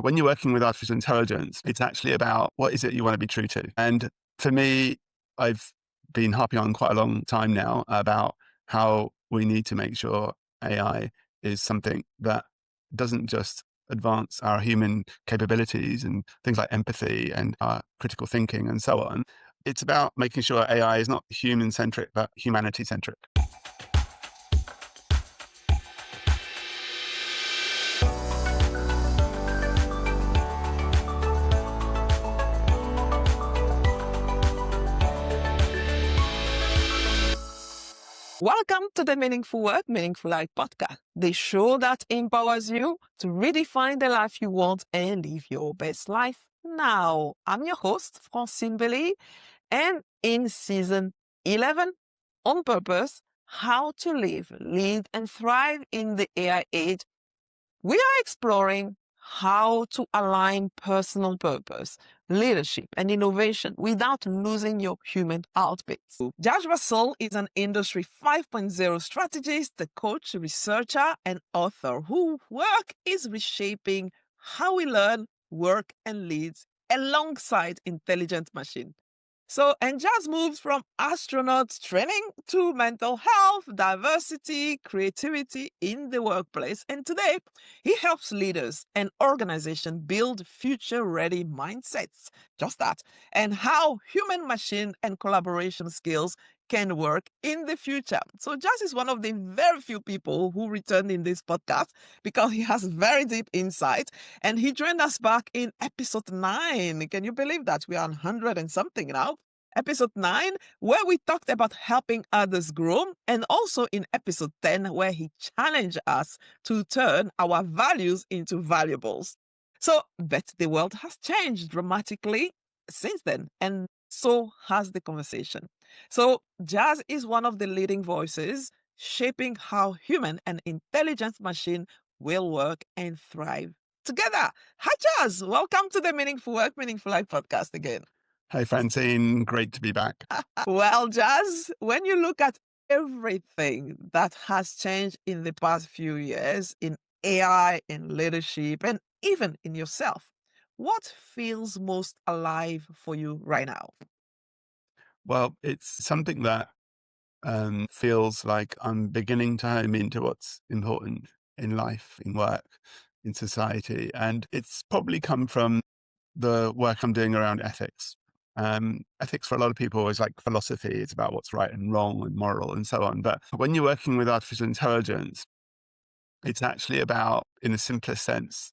When you're working with artificial intelligence, it's actually about what is it you want to be true to. And for me, I've been harping on quite a long time now about how we need to make sure AI is something that doesn't just advance our human capabilities and things like empathy and our critical thinking and so on. It's about making sure AI is not human centric, but humanity centric. Welcome to the Meaningful Work, Meaningful Life podcast, the show that empowers you to redefine the life you want and live your best life now. I'm your host, Francine Beleyi, and in season 11, On Purpose, How to Live, Lead, and Thrive in the AI Age, we are exploring how to align personal purpose, leadership, and innovation without losing your human heartbeats. Jazz Rasool is an Industry 5.0 strategist, a coach, researcher, and author whose work is reshaping how we learn, work, and lead alongside intelligent machines. And Jazz moves from astronaut training to mental health, diversity, creativity in the workplace. And today, he helps leaders and organizations build future-ready mindsets. Just that. And how human, machine, and collaboration skills can work in the future. So Jazz is one of the very few people who returned in this podcast because he has very deep insight. And he joined us back in episode 9. Can you believe that? We are on 100 and something now. Episode 9, where we talked about helping others grow, and also in episode 10, where he challenged us to turn our values into valuables. But the world has changed dramatically since then, and so has the conversation. Jazz is one of the leading voices shaping how human and intelligent machine will work and thrive together. Hi, Jazz. Welcome to the Meaningful Work, Meaningful Life podcast again. Hey, Francine, great to be back. Well, Jazz, when you look at everything that has changed in the past few years in AI, in leadership, and even in yourself, what feels most alive for you right now? Well, it's something that feels like I'm beginning to home into what's important in life, in work, in society. And it's probably come from the work I'm doing around ethics. Ethics for a lot of people is like philosophy. It's about what's right and wrong and moral and so on. But when you're working with artificial intelligence, it's actually about, in the simplest sense,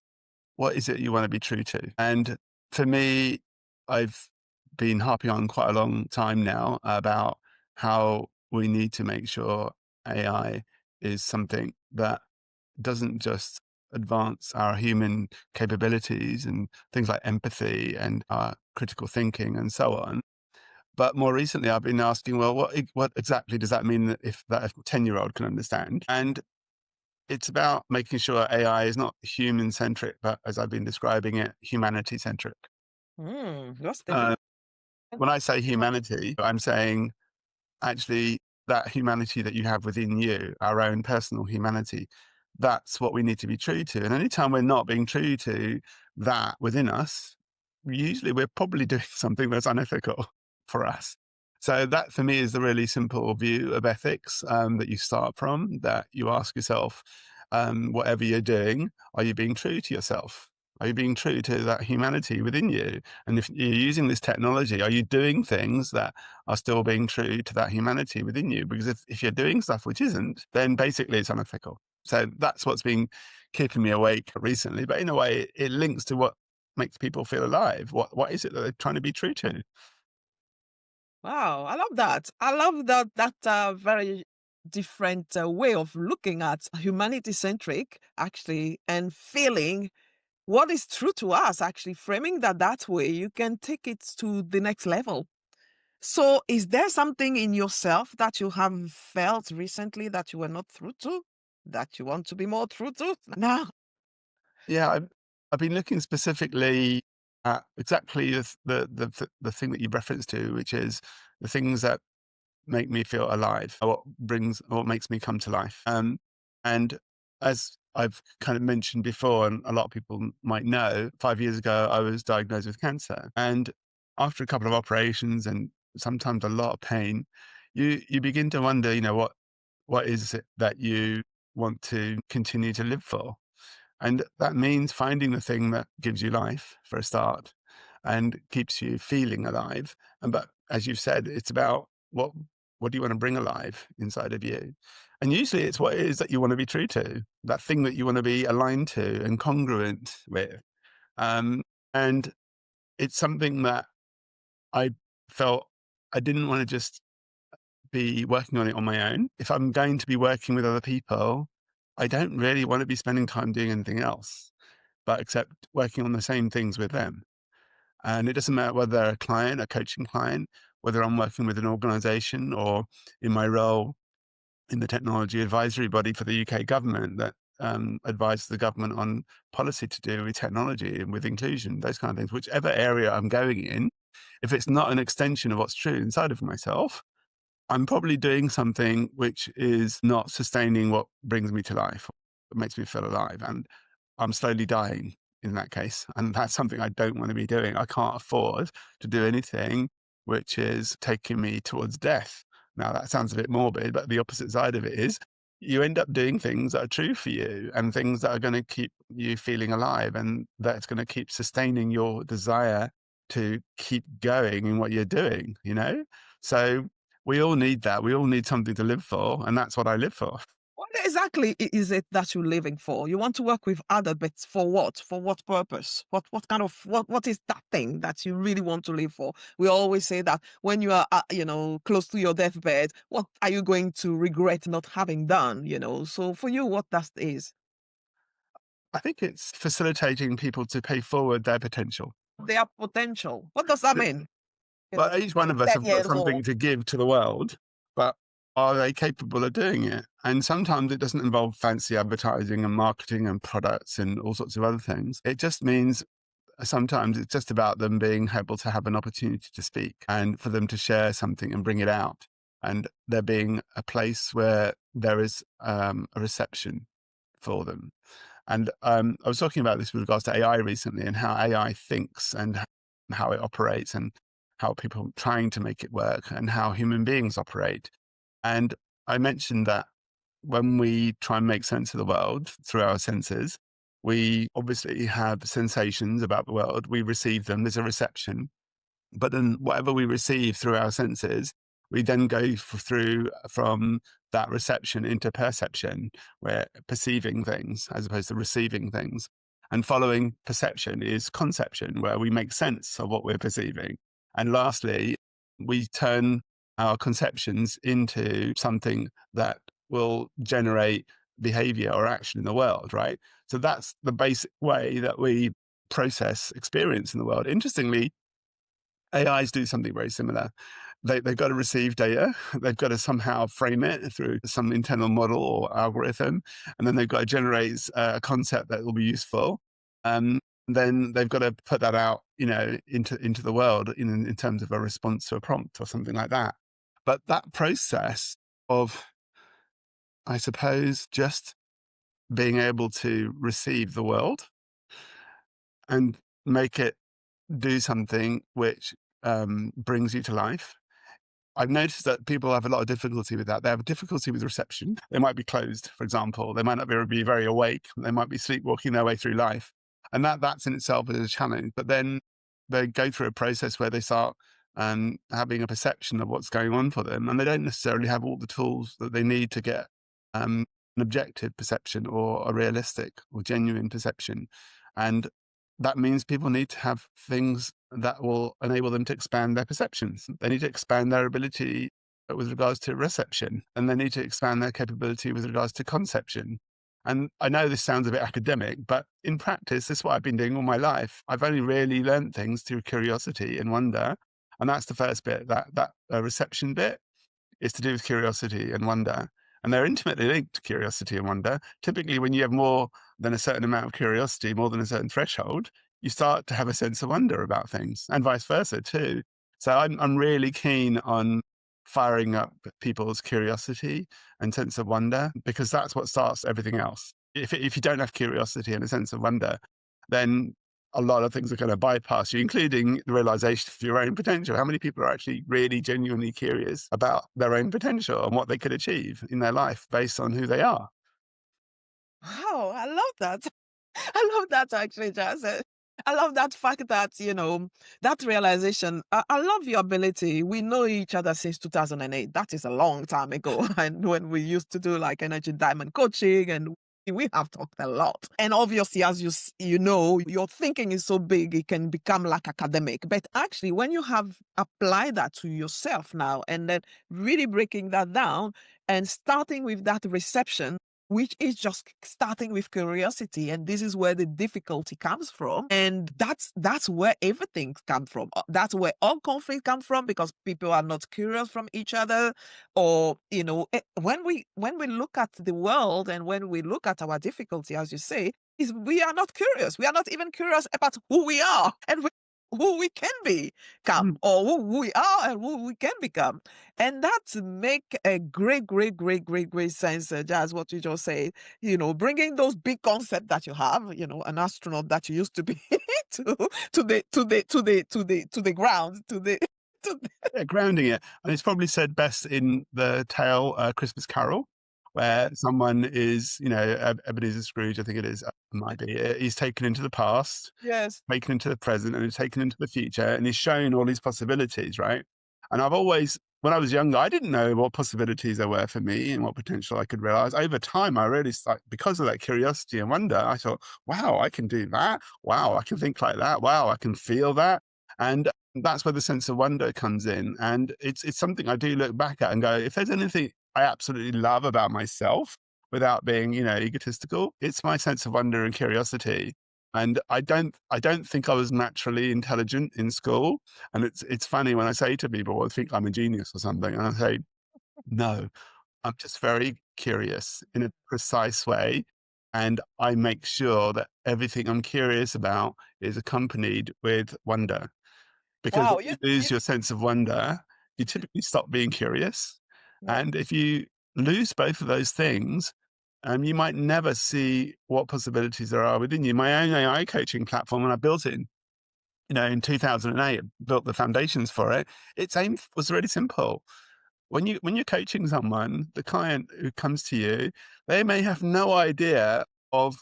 what is it you want to be true to? And for me, I've been harping on quite a long time now about how we need to make sure AI is something that doesn't just advance our human capabilities and things like empathy and our critical thinking and so on. But more recently, I've been asking, well, what exactly does that mean that if that a 10-year-old can understand? And it's about making sure AI is not human centric, but as I've been describing it, humanity centric. What's the Uh, when I say humanity, I'm saying actually that humanity that you have within you, our own personal humanity, that's what we need to be true to. And anytime we're not being true to that within us, usually we're probably doing something that's unethical for us. So that for me is the really simple view of ethics that you start from, that you ask yourself, whatever you're doing, are you being true to yourself? Are you being true to that humanity within you? And if you're using this technology, are you doing things that are still being true to that humanity within you? Because if you're doing stuff which isn't, then basically it's unethical. So that's what's been keeping me awake recently. But in a way, it links to what makes people feel alive. What is it that they're trying to be true to? Wow, I love that. I love that very different way of looking at humanity centric, actually, and feeling what is true to us, actually framing that way, you can take it to the next level. So is there something in yourself that you have felt recently that you were not true to, that you want to be more true to now? Yeah, I've been looking specifically at exactly the thing that you referenced to, which is the things that make me feel alive, or what makes me come to life. And as I've kind of mentioned before, and a lot of people might know, 5 years ago, I was diagnosed with cancer. And after a couple of operations and sometimes a lot of pain, you begin to wonder, what is it that you want to continue to live for? And that means finding the thing that gives you life for a start and keeps you feeling alive. But as you've said, it's about what do you want to bring alive inside of you? And usually it's what it is that you want to be true to, that thing that you want to be aligned to and congruent with. Um, and it's something that I felt I didn't want to just be working on it on my own. If I'm going to be working with other people, I don't really want to be spending time doing anything else, but except working on the same things with them. And it doesn't matter whether they're a client, a coaching client, whether I'm working with an organization or in my role in the technology advisory body for the UK government that advises the government on policy to do with technology and with inclusion, those kind of things. Whichever area I'm going in, if it's not an extension of what's true inside of myself, I'm probably doing something which is not sustaining what brings me to life, what makes me feel alive. And I'm slowly dying in that case. And that's something I don't want to be doing. I can't afford to do anything which is taking me towards death. Now, that sounds a bit morbid, but the opposite side of it is you end up doing things that are true for you and things that are going to keep you feeling alive and that's going to keep sustaining your desire to keep going in what you're doing. So we all need that. We all need something to live for. And that's what I live for. What exactly is it that you're living for? You want to work with others, but for what? For what purpose? What kind of what is that thing that you really want to live for? We always say that when you are close to your deathbed, what are you going to regret not having done? So for you, what that is? I think it's facilitating people to pay forward their potential. Their potential. What does that Th- mean? Well, each one of us 10 have got years something old. to give to the world, but are they capable of doing it? And sometimes it doesn't involve fancy advertising and marketing and products and all sorts of other things. It just means sometimes it's just about them being able to have an opportunity to speak and for them to share something and bring it out. And there being a place where there is a reception for them. And I was talking about this with regards to AI recently and how AI thinks and how it operates and how people are trying to make it work and how human beings operate. And I mentioned that when we try and make sense of the world through our senses, we obviously have sensations about the world. We receive them. There's a reception. But then whatever we receive through our senses, we then go through from that reception into perception. We're perceiving things as opposed to receiving things. And following perception is conception, where we make sense of what we're perceiving. And lastly, we turn our conceptions into something that will generate behavior or action in the world, right? So that's the basic way that we process experience in the world. Interestingly, AIs do something very similar. They've got to receive data. They've got to somehow frame it through some internal model or algorithm. And then they've got to generate a concept that will be useful. Then they've got to put that out, into the world in terms of a response to a prompt or something like that. But that process of, I suppose, just being able to receive the world and make it do something which brings you to life. I've noticed that people have a lot of difficulty with that. They have difficulty with reception. They might be closed, for example. They might not be very awake. They might be sleepwalking their way through life. And that's in itself is a challenge. But then they go through a process where they start having a perception of what's going on for them. And they don't necessarily have all the tools that they need to get an objective perception or a realistic or genuine perception. And that means people need to have things that will enable them to expand their perceptions. They need to expand their ability with regards to reception, and they need to expand their capability with regards to conception. And I know this sounds a bit academic, but in practice, this is what I've been doing all my life. I've only really learned things through curiosity and wonder. And that's the first bit, that reception bit is to do with curiosity and wonder. And they're intimately linked, curiosity and wonder. Typically, when you have more than a certain amount of curiosity, more than a certain threshold, you start to have a sense of wonder about things, and vice versa too. So I'm really keen on firing up people's curiosity and sense of wonder, because that's what starts everything else. if you don't have curiosity and a sense of wonder, then a lot of things are going to bypass you, including the realization of your own potential. How many people are actually really genuinely curious about their own potential and what they could achieve in their life based on who they are? Wow, I love that. I love that actually, Jazz. I love that fact that, that realization. I love your ability. We know each other since 2008. That is a long time ago. And when we used to do like energy diamond coaching, and we have talked a lot. And obviously, as you know, your thinking is so big, it can become like academic. But actually, when you have applied that to yourself now and then really breaking that down and starting with that reception, which is just starting with curiosity, and this is where the difficulty comes from, and that's where everything comes from. That's where all conflict comes from, because people are not curious from each other. Or when we look at the world and when we look at our difficulty, as you say, is we are not curious. We are not even curious about who we are and who we can become, Mm. or who we are and who we can become. And that make a great, great, great, great, great sense, Jazz, what you just said. Bringing those big concepts that you have, an astronaut that you used to be, to the ground, to the, Yeah, grounding it. And it's probably said best in the tale Christmas Carol, where someone is, Ebenezer Scrooge, I think it is, might be, he's taken into the past, yes. taken into the present, and is taken into the future, and is shown all these possibilities, right? And I've always, when I was younger, I didn't know what possibilities there were for me and what potential I could realize. Over time, I really started, because of that curiosity and wonder, I thought, wow, I can do that. Wow, I can think like that. Wow, I can feel that. And that's where the sense of wonder comes in. And it's something I do look back at and go, if there's anything I absolutely love about myself without being, egotistical, it's my sense of wonder and curiosity. And I don't think I was naturally intelligent in school. And it's funny when I say to people, "Well, I think I'm a genius or something," and I say, "No, I'm just very curious in a precise way, and I make sure that everything I'm curious about is accompanied with wonder." Because Wow. if you lose your sense of wonder, you typically stop being curious. Yeah. And if you lose both of those things, you might never see what possibilities there are within you. My own AI coaching platform, when I built it in 2008, built the foundations for it, its aim was really simple. When you're coaching someone, the client who comes to you, they may have no idea of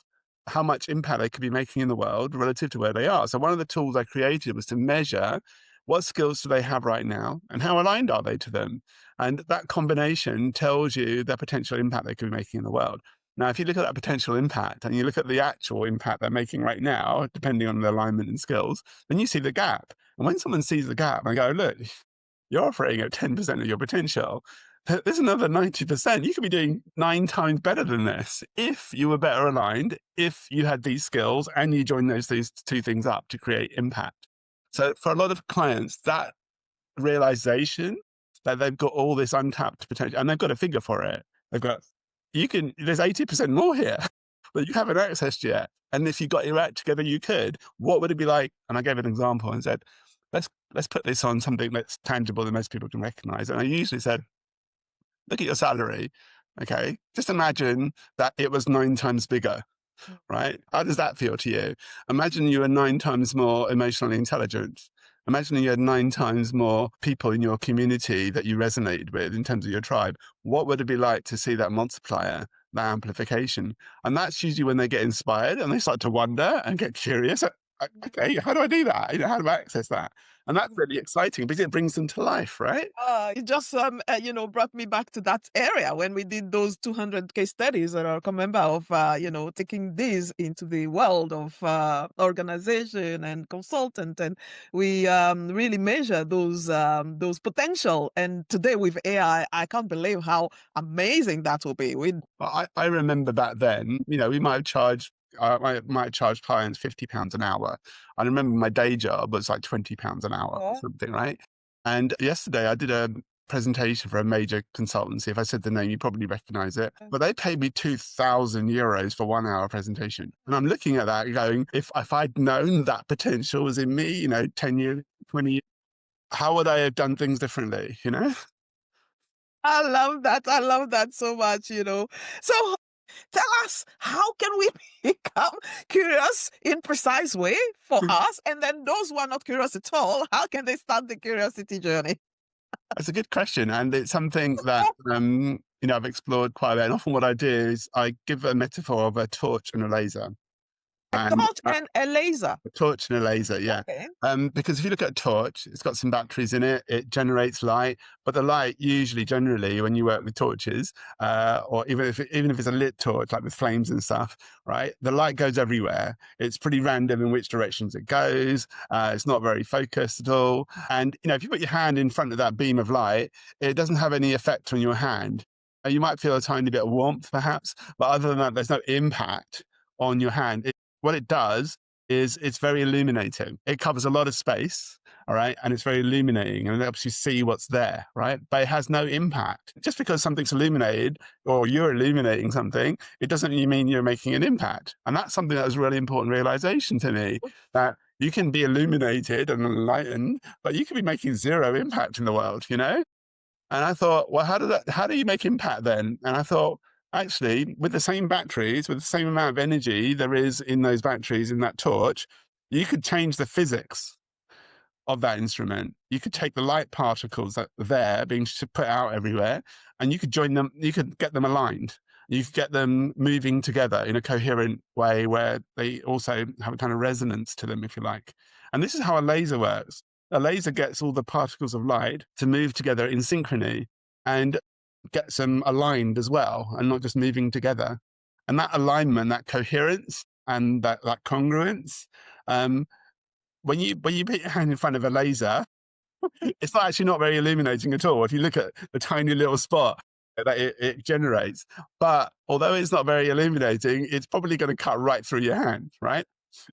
how much impact they could be making in the world relative to where they are. So one of the tools I created was to measure what skills do they have right now and how aligned are they to them. And that combination tells you the potential impact they could be making in the world. Now, if you look at that potential impact and you look at the actual impact they're making right now, depending on their alignment and skills, then you see the gap. And when someone sees the gap, I go, look, you're operating at 10% of your potential. There's another 90%. You could be doing 9 times better than this if you were better aligned, if you had these skills and you join these two things up to create impact. So for a lot of clients, that realization that they've got all this untapped potential and they've got a figure for it. There's 80% more here that you haven't accessed yet. And if you got your act together, you could. What would it be like? And I gave an example and said, let's put this on something that's tangible that most people can recognize. And I usually said, look at your salary. Okay. Just imagine that it was 9 times bigger, right? How does that feel to you? Imagine you were 9 times more emotionally intelligent. Imagine you had 9 times more people in your community that you resonated with in terms of your tribe. What would it be like to see that multiplier, that amplification? And that's usually when they get inspired and they start to wonder and get curious. Okay, how do I do that? How do I access that? And that's really exciting because it brings them to life, right? It just brought me back to that area when we did those 200 case studies that I can remember of taking these into the world of organization and consultant, and we really measure those potential. And today with AI, I can't believe how amazing that will be. We I remember back then, we might charge clients £50 an hour. I remember my day job was like £20 an hour or Yeah. something, right? And yesterday I did a presentation for a major consultancy. If I said the name, you probably recognize it. But they paid me €2,000 for 1 hour presentation. And I'm looking at that going, if I'd known that potential was in me, 10 years, 20 years, how would I have done things differently? I love that. I love that so much. So Tell us, how can we become curious in precise way for us? And then those who are not curious at all, how can they start the curiosity journey? That's a good question. And it's something that, I've explored quite a bit. And often what I do is I give a metaphor of a torch and a laser. A And torch and a laser. a torch and a laser, yeah. Okay. Because if you look at a torch, it's got some batteries in it. It generates light, but the light generally, when you work with torches, or even if it's a lit torch, like with flames and stuff, right? The light goes everywhere. It's pretty random in which directions it goes. It's not very focused at all. And if you put your hand in front of that beam of light, it doesn't have any effect on your hand. You might feel a tiny bit of warmth, perhaps, but other than that, there's no impact on your hand. What it does is it's very illuminating. It covers a lot of space, all right, and it's very illuminating, and it helps you see what's there, right? But it has no impact. Just because something's illuminated or you're illuminating something, it doesn't mean you're making an impact. And that's something that was a really important realization to me, that you can be illuminated and enlightened, but you can be making zero impact in the world, And I thought, well, how do you make impact then? And I thought, actually, with the same batteries, with the same amount of energy there is in those batteries in that torch, you could change the physics of that instrument. You could take the light particles that are there being put out everywhere, and you could join them, you could get them aligned. You could get them moving together in a coherent way where they also have a kind of resonance to them, if you like. And this is how a laser works. A laser gets all the particles of light to move together in synchrony and gets them aligned as well, and not just moving together. And that alignment, that coherence, and that congruence, when you put your hand in front of a laser, it's actually not very illuminating at all. If you look at the tiny little spot that it generates, but although it's not very illuminating, it's probably going to cut right through your hand, right?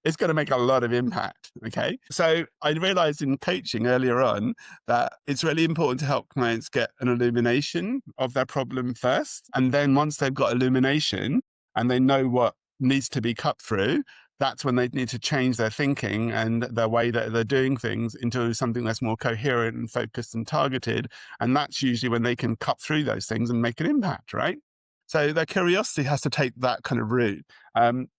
It's going to make a lot of impact. Okay. So I realized in coaching earlier on that it's really important to help clients get an illumination of their problem first. And then once they've got illumination and they know what needs to be cut through, that's when they need to change their thinking and their way that they're doing things into something that's more coherent and focused and targeted. And that's usually when they can cut through those things and make an impact, right? So their curiosity has to take that kind of route.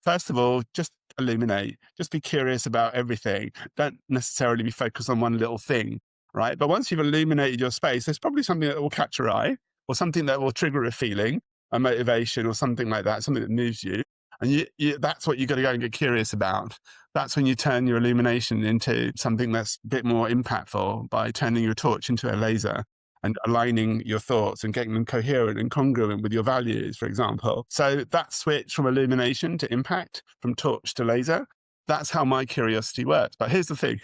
First of all, just illuminate, just be curious about everything. Don't necessarily be focused on one little thing, right? But once you've illuminated your space, there's probably something that will catch your eye, or something that will trigger a feeling, a motivation, or something like that, something that moves you. And that's what you've got to go and get curious about. That's when you turn your illumination into something that's a bit more impactful by turning your torch into a laser and aligning your thoughts and getting them coherent and congruent with your values, for example. So that switch from illumination to impact, from torch to laser, that's how my curiosity works. But here's the thing,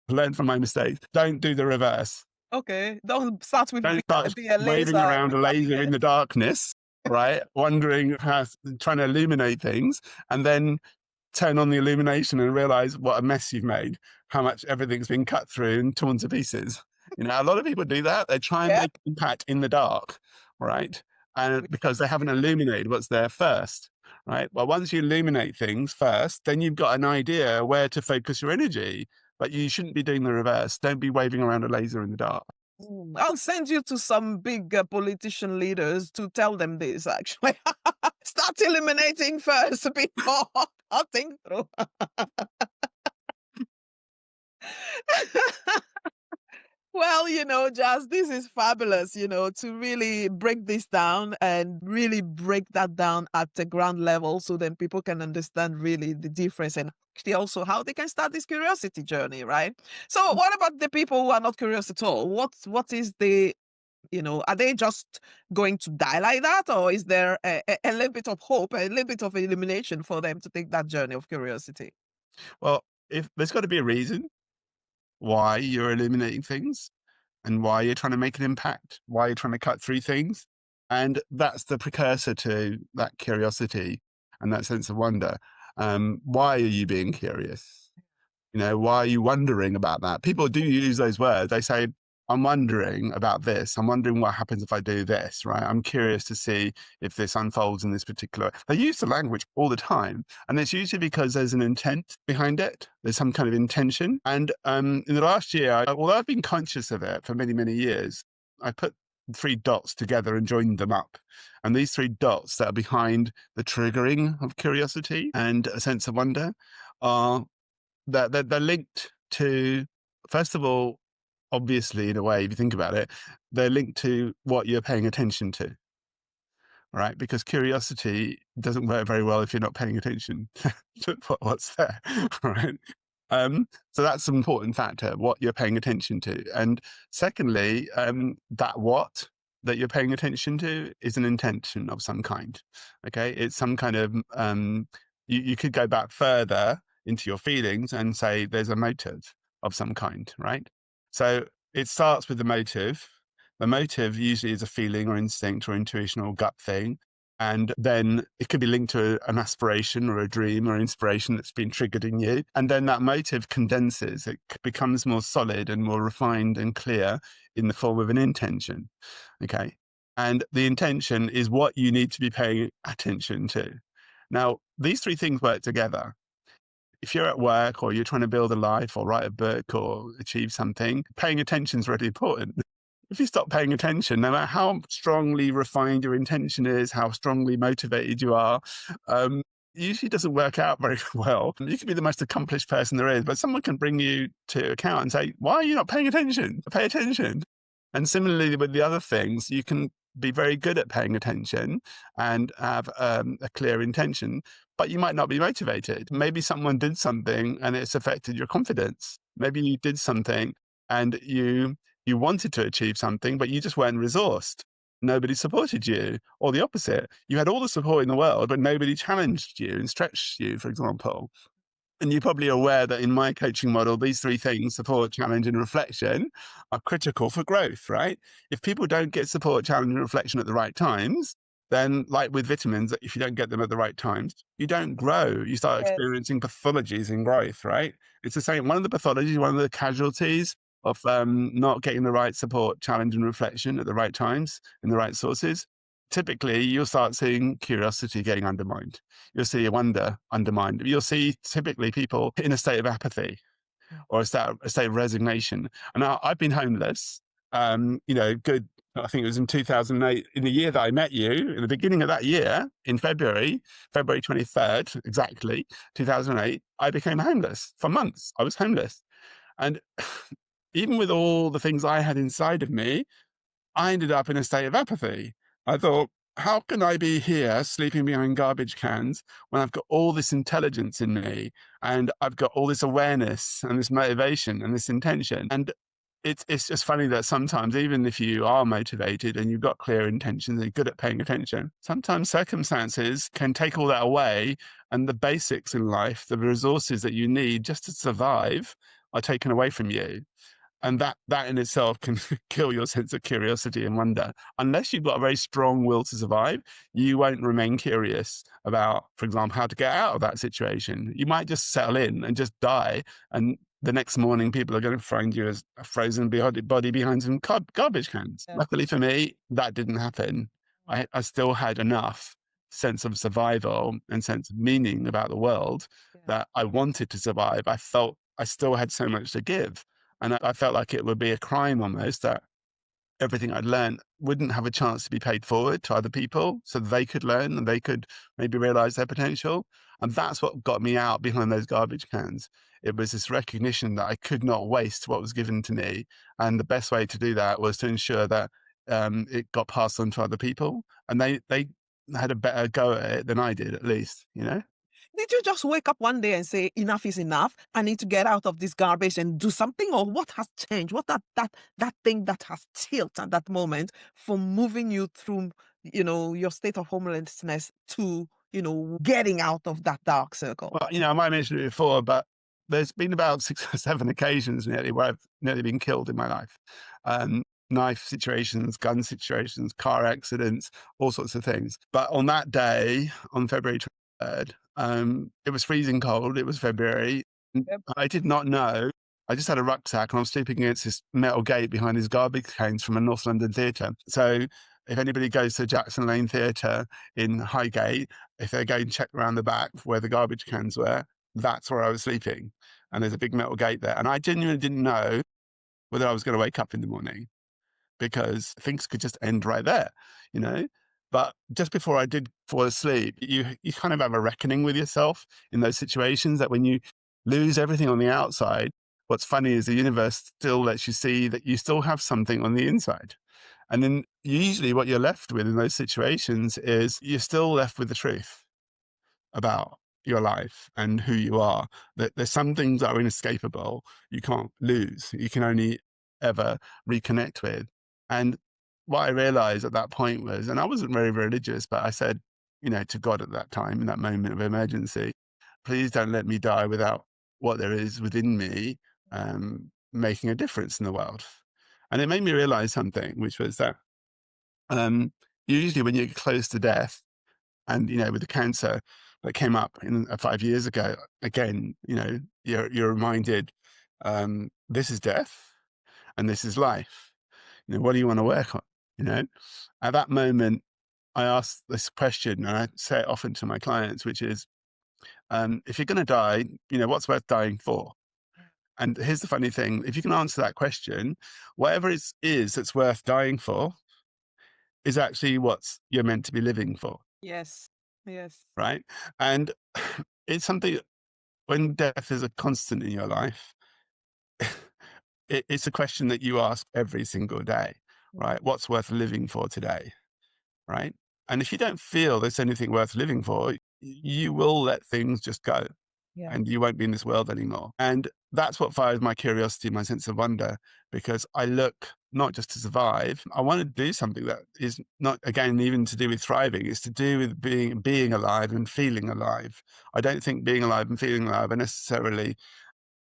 learn from my mistakes. Don't do the reverse. Okay. Don't start with Don't start be a waving laser. around a laser in the darkness, right? Wondering how, trying to illuminate things, and then turn on the illumination and realize what a mess you've made, how much everything's been cut through and torn to pieces. A lot of people do that. They try and Yeah. make impact in the dark, right? And because they haven't illuminated what's there first, right? Well, once you illuminate things first, then you've got an idea where to focus your energy, but you shouldn't be doing the reverse. Don't be waving around a laser in the dark. I'll send you to some big politician leaders to tell them this, actually. Start eliminating first before cutting through. Well, Jazz, this is fabulous, to really break this down and really break that down at the ground level so then people can understand really the difference and actually also how they can start this curiosity journey, right? So what about the people who are not curious at all? What is are they just going to die like that? Or is there a little bit of hope, a little bit of illumination for them to take that journey of curiosity? Well, if there's got to be a reason why you're illuminating things and why you're trying to make an impact, why you're trying to cut through things. And that's the precursor to that curiosity and that sense of wonder. Why are you being curious? Why are you wondering about that? People do use those words. They say, I'm wondering about this. I'm wondering what happens if I do this, right? I'm curious to see if this unfolds in this particular. They use the language all the time. And it's usually because there's an intent behind it. There's some kind of intention. And in the last year, although I've been conscious of it for many, many years, I put three dots together and joined them up. And these three dots that are behind the triggering of curiosity and a sense of wonder are they're linked to, first of all, obviously, in a way, if you think about it, they're linked to what you're paying attention to, right? Because curiosity doesn't work very well if you're not paying attention to what's there, right? So that's an important factor, what you're paying attention to. And secondly, that what that you're paying attention to is an intention of some kind. Okay. It's some kind of, you could go back further into your feelings and say there's a motive of some kind, right? So it starts with the motive. The motive usually is a feeling or instinct or intuition or gut thing. And then it could be linked to an aspiration or a dream or inspiration that's been triggered in you. And then that motive condenses, it becomes more solid and more refined and clear in the form of an intention. Okay. And the intention is what you need to be paying attention to. Now, these three things work together. If you're at work or you're trying to build a life or write a book or achieve something, paying attention is really important. If you stop paying attention, no matter how strongly refined your intention is, how strongly motivated you are, usually doesn't work out very well. You can be the most accomplished person there is, but someone can bring you to account and say, why are you not paying attention? Pay attention. And similarly with the other things, you can be very good at paying attention and have a clear intention, but you might not be motivated. Maybe someone did something and it's affected your confidence. Maybe you did something and you wanted to achieve something, but you just weren't resourced. Nobody supported you, or the opposite. You had all the support in the world, but nobody challenged you and stretched you, for example. And you're probably aware that in my coaching model, these three things, support, challenge, and reflection, are critical for growth, right? If people don't get support, challenge, and reflection at the right times, then like with vitamins, if you don't get them at the right times, you don't grow. You start Yes. experiencing pathologies in growth, right? It's the same. One of the pathologies, one of the casualties of not getting the right support, challenge, and reflection at the right times in the right sources, typically you'll start seeing curiosity getting undermined. You'll see a wonder undermined. You'll see typically people in a state of apathy or a state of resignation. And I've been homeless, good. I think it was in 2008, in the year that I met you, in the beginning of that year, in February 23rd, exactly, 2008, I became homeless for months. I was homeless. And even with all the things I had inside of me, I ended up in a state of apathy. I thought, how can I be here sleeping behind garbage cans when I've got all this intelligence in me and I've got all this awareness and this motivation and this intention? And it's just funny that sometimes, even if you are motivated and you've got clear intentions and you're good at paying attention, sometimes circumstances can take all that away. And the basics in life, the resources that you need just to survive, are taken away from you. And that in itself can kill your sense of curiosity and wonder. Unless you've got a very strong will to survive, you won't remain curious about, for example, how to get out of that situation. You might just settle in and just die. And the next morning, people are going to find you as a frozen body behind some garbage cans. Yeah. Luckily for me, that didn't happen. I still had enough sense of survival and sense of meaning about the world Yeah. that I wanted to survive. I felt I still had so much to give. And I felt like it would be a crime almost that everything I'd learned wouldn't have a chance to be paid forward to other people so they could learn and they could maybe realize their potential. And that's what got me out behind those garbage cans. It was this recognition that I could not waste what was given to me. And the best way to do that was to ensure that it got passed on to other people. And they had a better go at it than I did, at least, you know? Did you just wake up one day and say, enough is enough? I need to get out of this garbage and do something? Or what has changed? What that thing that has tilted at that moment from moving you through, your state of homelessness to, getting out of that dark circle? Well, I might have mentioned it before, but there's been about 6 or 7 occasions nearly where I've nearly been killed in my life. Knife situations, gun situations, car accidents, all sorts of things. But on that day, on February 23rd, it was freezing cold. It was February. Yep. I did not know. I just had a rucksack and I was sleeping against this metal gate behind these garbage cans from a North London theatre. So if anybody goes to Jackson Lane Theatre in Highgate, if they go and check around the back where the garbage cans were, that's where I was sleeping. And there's a big metal gate there. And I genuinely didn't know whether I was going to wake up in the morning. because things could just end right there, you know? But just before I did fall asleep, you kind of have a reckoning with yourself in those situations that when you lose everything on the outside, what's funny is the universe still lets you see that you still have something on the inside. And then usually what you're left with in those situations is you're still left with the truth about your life and who you are. That there's some things that are inescapable, you can't lose. You can only ever reconnect with. And what I realized at that point was, and I wasn't very religious, but I said, to God at that time, in that moment of emergency, please don't let me die without what there is within me making a difference in the world. And it made me realize something, which was that um, usually when you're close to death, and with the cancer that came up 5 years ago, again, you're reminded, this is death and this is life. What do you want to work on? You know, at that moment, I asked this question, and I say it often to my clients, which is, if you're going to die, what's worth dying for? And here's the funny thing: if you can answer that question, whatever it is that's worth dying for is actually what's you're meant to be living for, Yes. Yes. right? And it's something, when death is a constant in your life, it's a question that you ask every single day, right? What's worth living for today, right? And if you don't feel there's anything worth living for, you will let things just go Yeah. and you won't be in this world anymore. And that's what fires my curiosity, my sense of wonder, because I look not just to survive. I want to do something that is not, again, even to do with thriving. It's to do with being alive and feeling alive. I don't think being alive and feeling alive are necessarily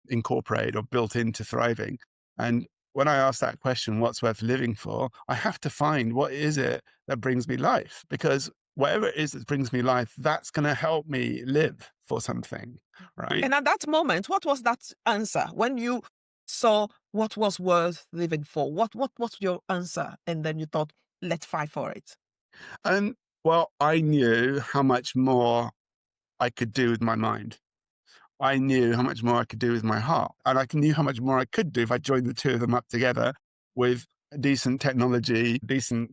incorporated or built into thriving. And when I ask that question, what's worth living for, I have to find what is it that brings me life, because whatever it is that brings me life, that's going to help me live for something, right? And at that moment, what was that answer when you saw what was worth living for? What was your answer? And then you thought, let's fight for it. And well, I knew how much more I could do with my mind. I knew how much more I could do with my heart. And I knew how much more I could do if I joined the two of them up together with decent technology, decent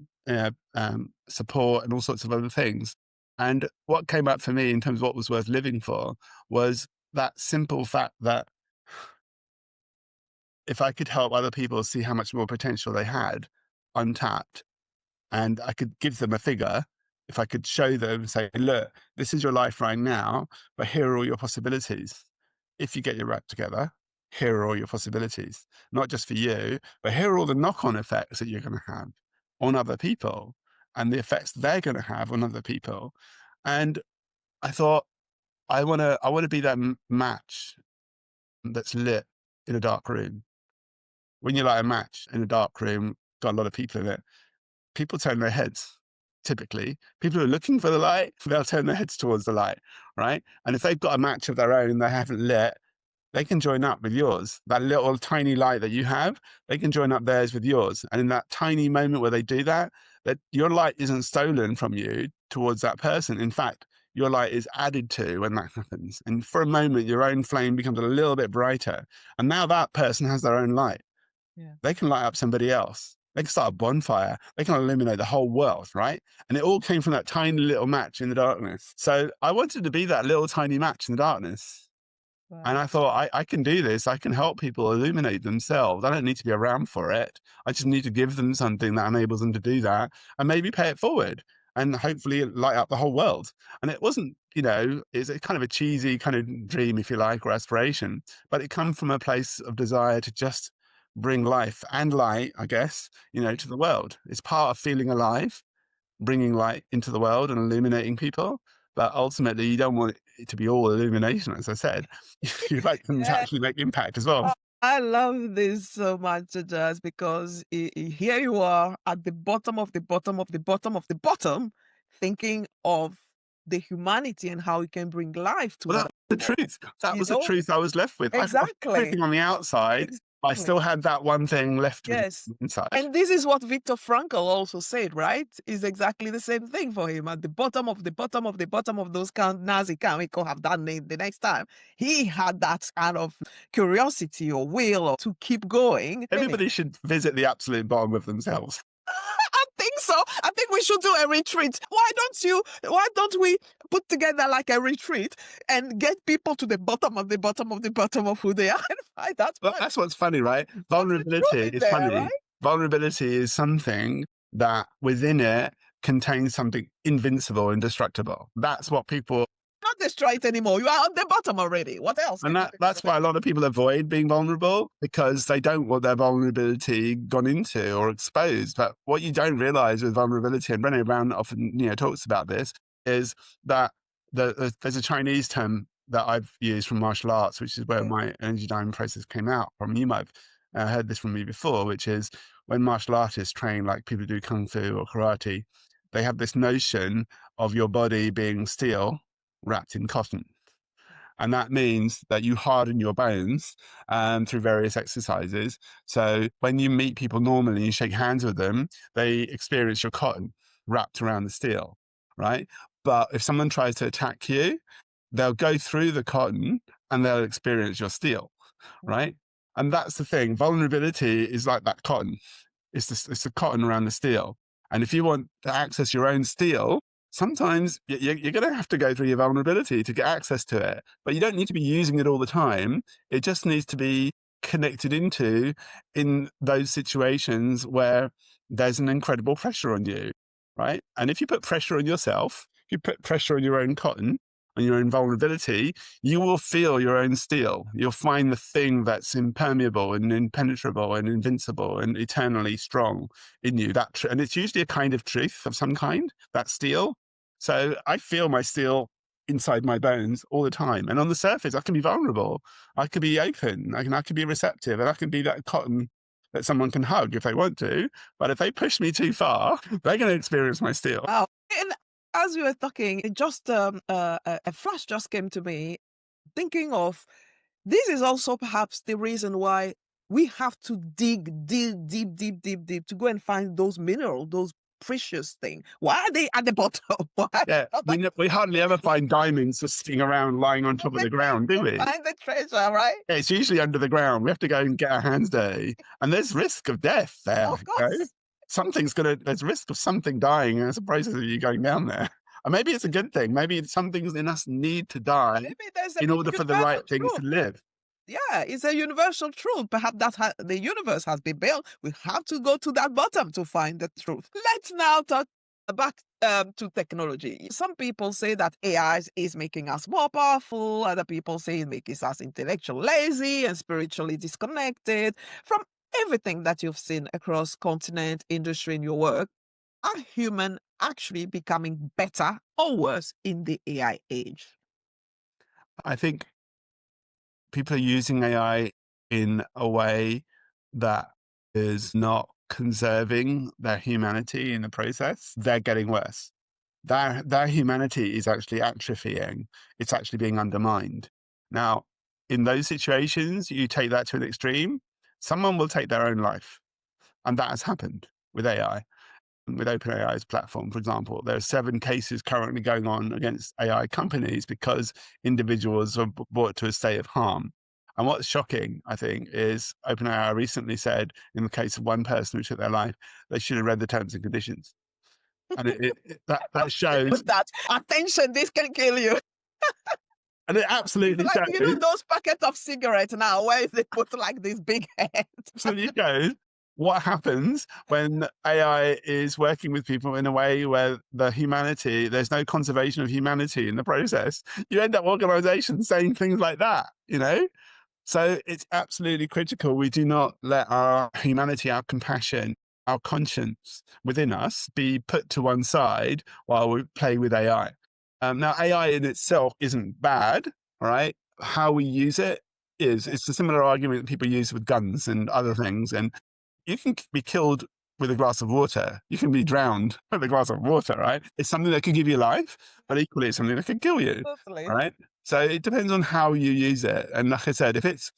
support, and all sorts of other things. And what came up for me in terms of what was worth living for was that simple fact that if I could help other people see how much more potential they had untapped, and I could give them a figure, if I could show them, say, look, this is your life right now, but here are all your possibilities. If you get your act together, here are all your possibilities, not just for you, but here are all the knock-on effects that you're going to have on other people and the effects they're going to have on other people. And I thought, I want to be that match that's lit in a dark room. When you light a match in a dark room, got a lot of people in it, people turn their heads. Typically, people who are looking for the light, they'll turn their heads towards the light, right? And if they've got a match of their own and they haven't lit, they can join up with yours. That little tiny light that you have, they can join up theirs with yours. And in that tiny moment where they do that, that your light isn't stolen from you towards that person. In fact, your light is added to when that happens. And for a moment, your own flame becomes a little bit brighter. And now that person has their own light. Yeah. They can light up somebody else. They can start a bonfire. They can illuminate the whole world, right? And it all came from that tiny little match in the darkness. So I wanted to be that little tiny match in the darkness. And Wow. I thought, I can do this. I can help people illuminate themselves. I don't need to be around for it. I just need to give them something that enables them to do that and maybe pay it forward and hopefully light up the whole world. And it wasn't, it's a kind of a cheesy kind of dream, if you like, or aspiration, but it comes from a place of desire to just bring life and light, I guess, to the world. It's part of feeling alive, bringing light into the world and illuminating people. But ultimately, you don't want it to be all illumination, as I said. You'd like them to Yeah. actually make impact as well. I love this so much, Jazz, because here you are at the bottom of the bottom of the bottom of the bottom, thinking of the humanity and how it can bring life to Well, other that's the people. truth. That You was the know, truth I was left with. I've got exactly. everything on the outside, I still had that one thing left with Yes. inside. And this is what Viktor Frankl also said, right? Is exactly the same thing for him. At the bottom of the bottom of the bottom of those Nazi camp, he could have done it the next time. He had that kind of curiosity or will or to keep going. Everybody should visit the absolute bottom of themselves. I think so. I think we should do a retreat. Why don't we put together like a retreat and get people to the bottom of the bottom of the bottom of who they are and find that Well, that's what's funny, right? Vulnerability is there, funny. right? Vulnerability is something that within it contains something invincible, indestructible. That's what people, Not destroy it anymore. You are on the bottom already. What else? and that's why a lot of people avoid being vulnerable, because they don't want their vulnerability gone into or exposed. But what you don't realize with vulnerability, and Brené Brown often talks about this, is that there's a Chinese term that I've used from martial arts, which is where my energy diamond process came out from. You might have heard this from me before, which is when martial artists train, like people do kung fu or karate, they have this notion of your body being steel wrapped in cotton. And that means that you harden your bones through various exercises. So when you meet people normally and you shake hands with them, they experience your cotton wrapped around the steel, right? But if someone tries to attack you, they'll go through the cotton and they'll experience your steel, right? And that's the thing. Vulnerability is like that cotton. It's the cotton around the steel. And if you want to access your own steel, sometimes you're going to have to go through your vulnerability to get access to it. But you don't need to be using it all the time. It just needs to be connected into in those situations where there's an incredible pressure on you, right? And if you put pressure on yourself, you put pressure on your own cotton, on your own vulnerability, you will feel your own steel. You'll find the thing that's impermeable and impenetrable and invincible and eternally strong in you. And it's usually a kind of truth of some kind, that steel. So I feel my steel inside my bones all the time. And on the surface, I can be vulnerable. I could be open. I can be receptive, and I can be that cotton that someone can hug if they want to. But if they push me too far, they're going to experience my steel. Wow. And as you were talking, it just a flash just came to me, thinking of this is also perhaps the reason why we have to dig deep to go and find those minerals, those precious things. Why are they at the bottom? Why? Yeah, we hardly ever find diamonds just sitting around lying on top of the ground, do we? Find the treasure, right? Yeah, it's usually under the ground. We have to go and get our hands dirty. And there's risk of death there. Of course. There's risk of something dying as a process of you going down there. And maybe it's a good thing. Maybe some things in us need to die Maybe there's a in order for the right universal things to truth. live. Yeah, it's a universal truth. Perhaps that's how the universe has been built. We have to go to that bottom to find the truth. Let's now talk back to technology. Some people say that AI is making us more powerful. Other people say it makes us intellectually lazy and spiritually disconnected from everything that you've seen across continent, industry, in your work. Are human actually becoming better or worse in the AI age? I think people are using AI in a way that is not conserving their humanity in the process. They're getting worse. Their humanity is actually atrophying. It's actually being undermined. Now, in those situations, you take that to an extreme, someone will take their own life. And that has happened with AI. With OpenAI's platform, for example, there are 7 cases currently going on against AI companies because individuals are brought to a state of harm. And what's shocking, I think, is OpenAI recently said, in the case of one person who took their life, they should have read the terms and conditions. And that shows. With that, attention, this can kill you. And it absolutely Like, shows. those packets of cigarettes now, where they put like this big head. Absolutely shows what happens when AI is working with people in a way where there's no conservation of humanity in the process. You end up organizations saying things like that, So it's absolutely critical we do not let our humanity, our compassion, our conscience within us be put to one side while we play with AI. Now, AI in itself isn't bad, all right? How we use it it's a similar argument that people use with guns and other things. And you can be killed with a glass of water. You can be drowned with a glass of water, right? It's something that can give you life, but equally it's something that can kill you, Totally. all right? So it depends on how you use it. And like I said, if it's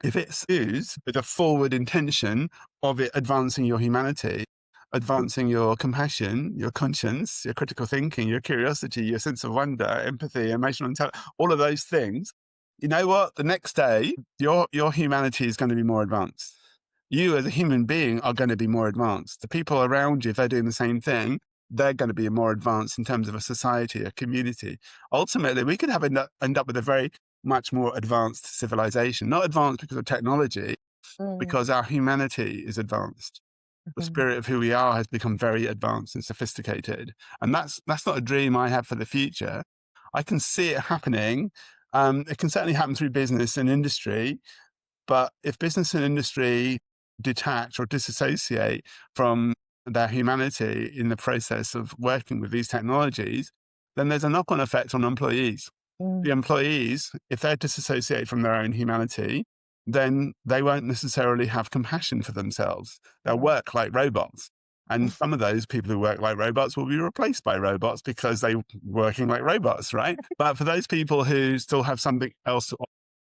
if it's used with a forward intention of it advancing your humanity, advancing your compassion, your conscience, your critical thinking, your curiosity, your sense of wonder, empathy, emotional intelligence, all of those things, you know what? The next day, your humanity is going to be more advanced. You as a human being are going to be more advanced. The people around you, if they're doing the same thing, they're going to be more advanced in terms of a society, a community. Ultimately, we could end up with a very much more advanced civilization, not advanced because of technology, Mm, because our humanity is advanced. The mhm, spirit of who we are has become very advanced and sophisticated. And that's not a dream I have for the future. I can see it happening. It can certainly happen through business and industry, but if business and industry detach or disassociate from their humanity in the process of working with these technologies, then there's a knock-on effect on employees. mm, The employees, if they're disassociated from their own humanity, then they won't necessarily have compassion for themselves. They'll mm, work like robots. And some of those people who work like robots will be replaced by robots because they're working like robots, right? But for those people who still have something else to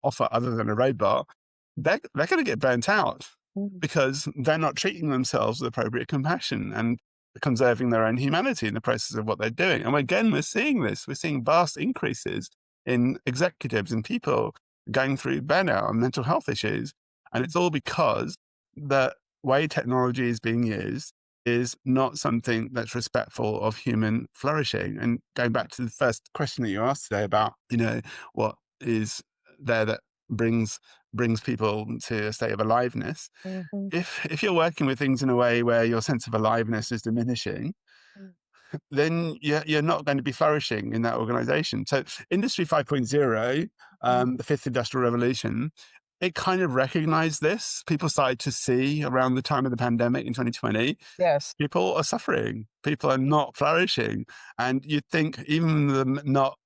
offer other than a robot, they're going to get burnt out mm, because they're not treating themselves with appropriate compassion and conserving their own humanity in the process of what they're doing. And again, we're seeing this. We're seeing vast increases in executives and people going through burnout and mental health issues. And it's all because the way technology is being used is not something that's respectful of human flourishing. And going back to the first question that you asked today about, what is there that brings people to a state of aliveness. mhm, If you're working with things in a way where your sense of aliveness is diminishing, mm, then you're not going to be flourishing in that organization. So Industry 5.0, mm. the fifth industrial revolution, it kind of recognized this. People started to see around the time of the pandemic in 2020, Yes. people are suffering. People are not flourishing. And you'd think even them not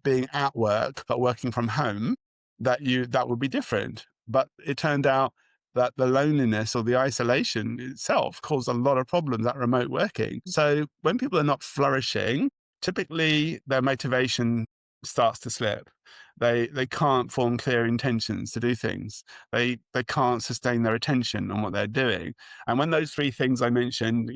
being at work, but working from home, that would be different. But it turned out that the loneliness or the isolation itself caused a lot of problems at remote working. So when people are not flourishing, typically their motivation starts to slip. They can't form clear intentions to do things. They can't sustain their attention on what they're doing. And when those three things I mentioned,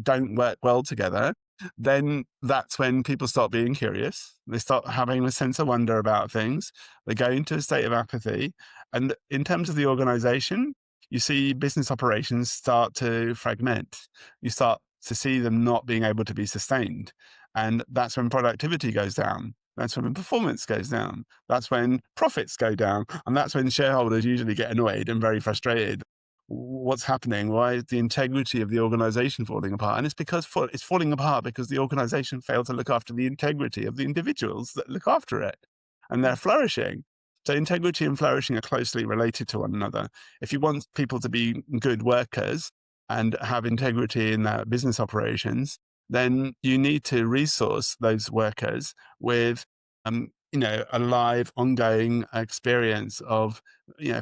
don't work well together, then that's when people start being curious. They start having a sense of wonder about things. They go into a state of apathy. And in terms of the organization, you see business operations start to fragment. You start to see them not being able to be sustained. And that's when productivity goes down. That's when performance goes down. That's when profits go down. And that's when shareholders usually get annoyed and very frustrated. What's happening? Why is the integrity of the organization falling apart? And it's because it's falling apart because the organization failed to look after the integrity of the individuals that look after it. And they're flourishing. So integrity and flourishing are closely related to one another. If you want people to be good workers and have integrity in their business operations, then you need to resource those workers with, a live, ongoing experience of,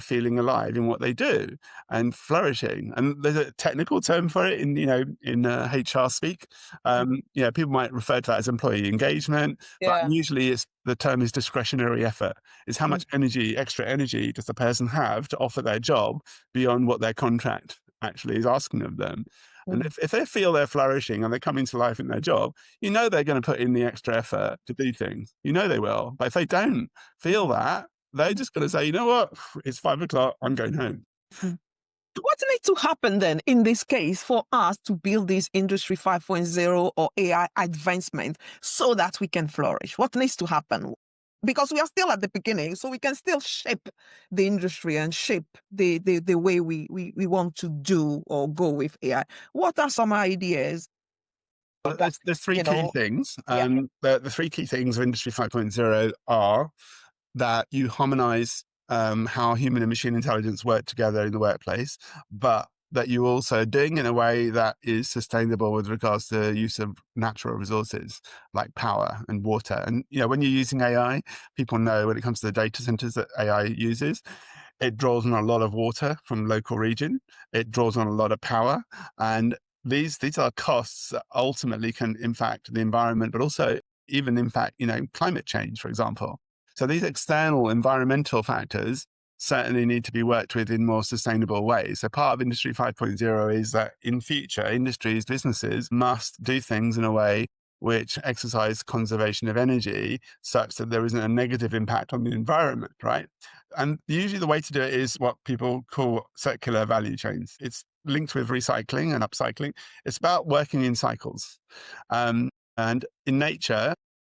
feeling alive in what they do and flourishing. And there's a technical term for it in HR speak. People might refer to that as employee engagement, but Yeah. usually the term is discretionary effort. Is how Mm, much extra energy does the person have to offer their job beyond what their contract actually is asking of them? And mm, if they feel they're flourishing and they're coming to life in their job, they're going to put in the extra effort to do things. They will. But if they don't feel that, they're just going to say, you know what? It's 5 o'clock. I'm going home. mm. What needs to happen then in this case for us to build this Industry 5.0 or AI advancement so that we can flourish? What needs to happen? Because we are still at the beginning, so we can still shape the industry and shape the way we want to do or go with AI. What are some ideas that, There's three you key know, things. yeah. The three key things of Industry 5.0 are that you harmonize how human and machine intelligence work together in the workplace, but that you also are doing in a way that is sustainable with regards to use of natural resources like power and water. And when you're using AI, people know when it comes to the data centers that AI uses, it draws on a lot of water from local region. It draws on a lot of power, and these are costs that ultimately can impact the environment, but also even impact climate change, for example. So these external environmental factors certainly need to be worked with in more sustainable ways. So part of Industry 5.0 is that in future, industries, businesses must do things in a way which exercise conservation of energy such that there isn't a negative impact on the environment, right? And usually the way to do it is what people call circular value chains. It's linked with recycling and upcycling. It's about working in cycles. And in nature,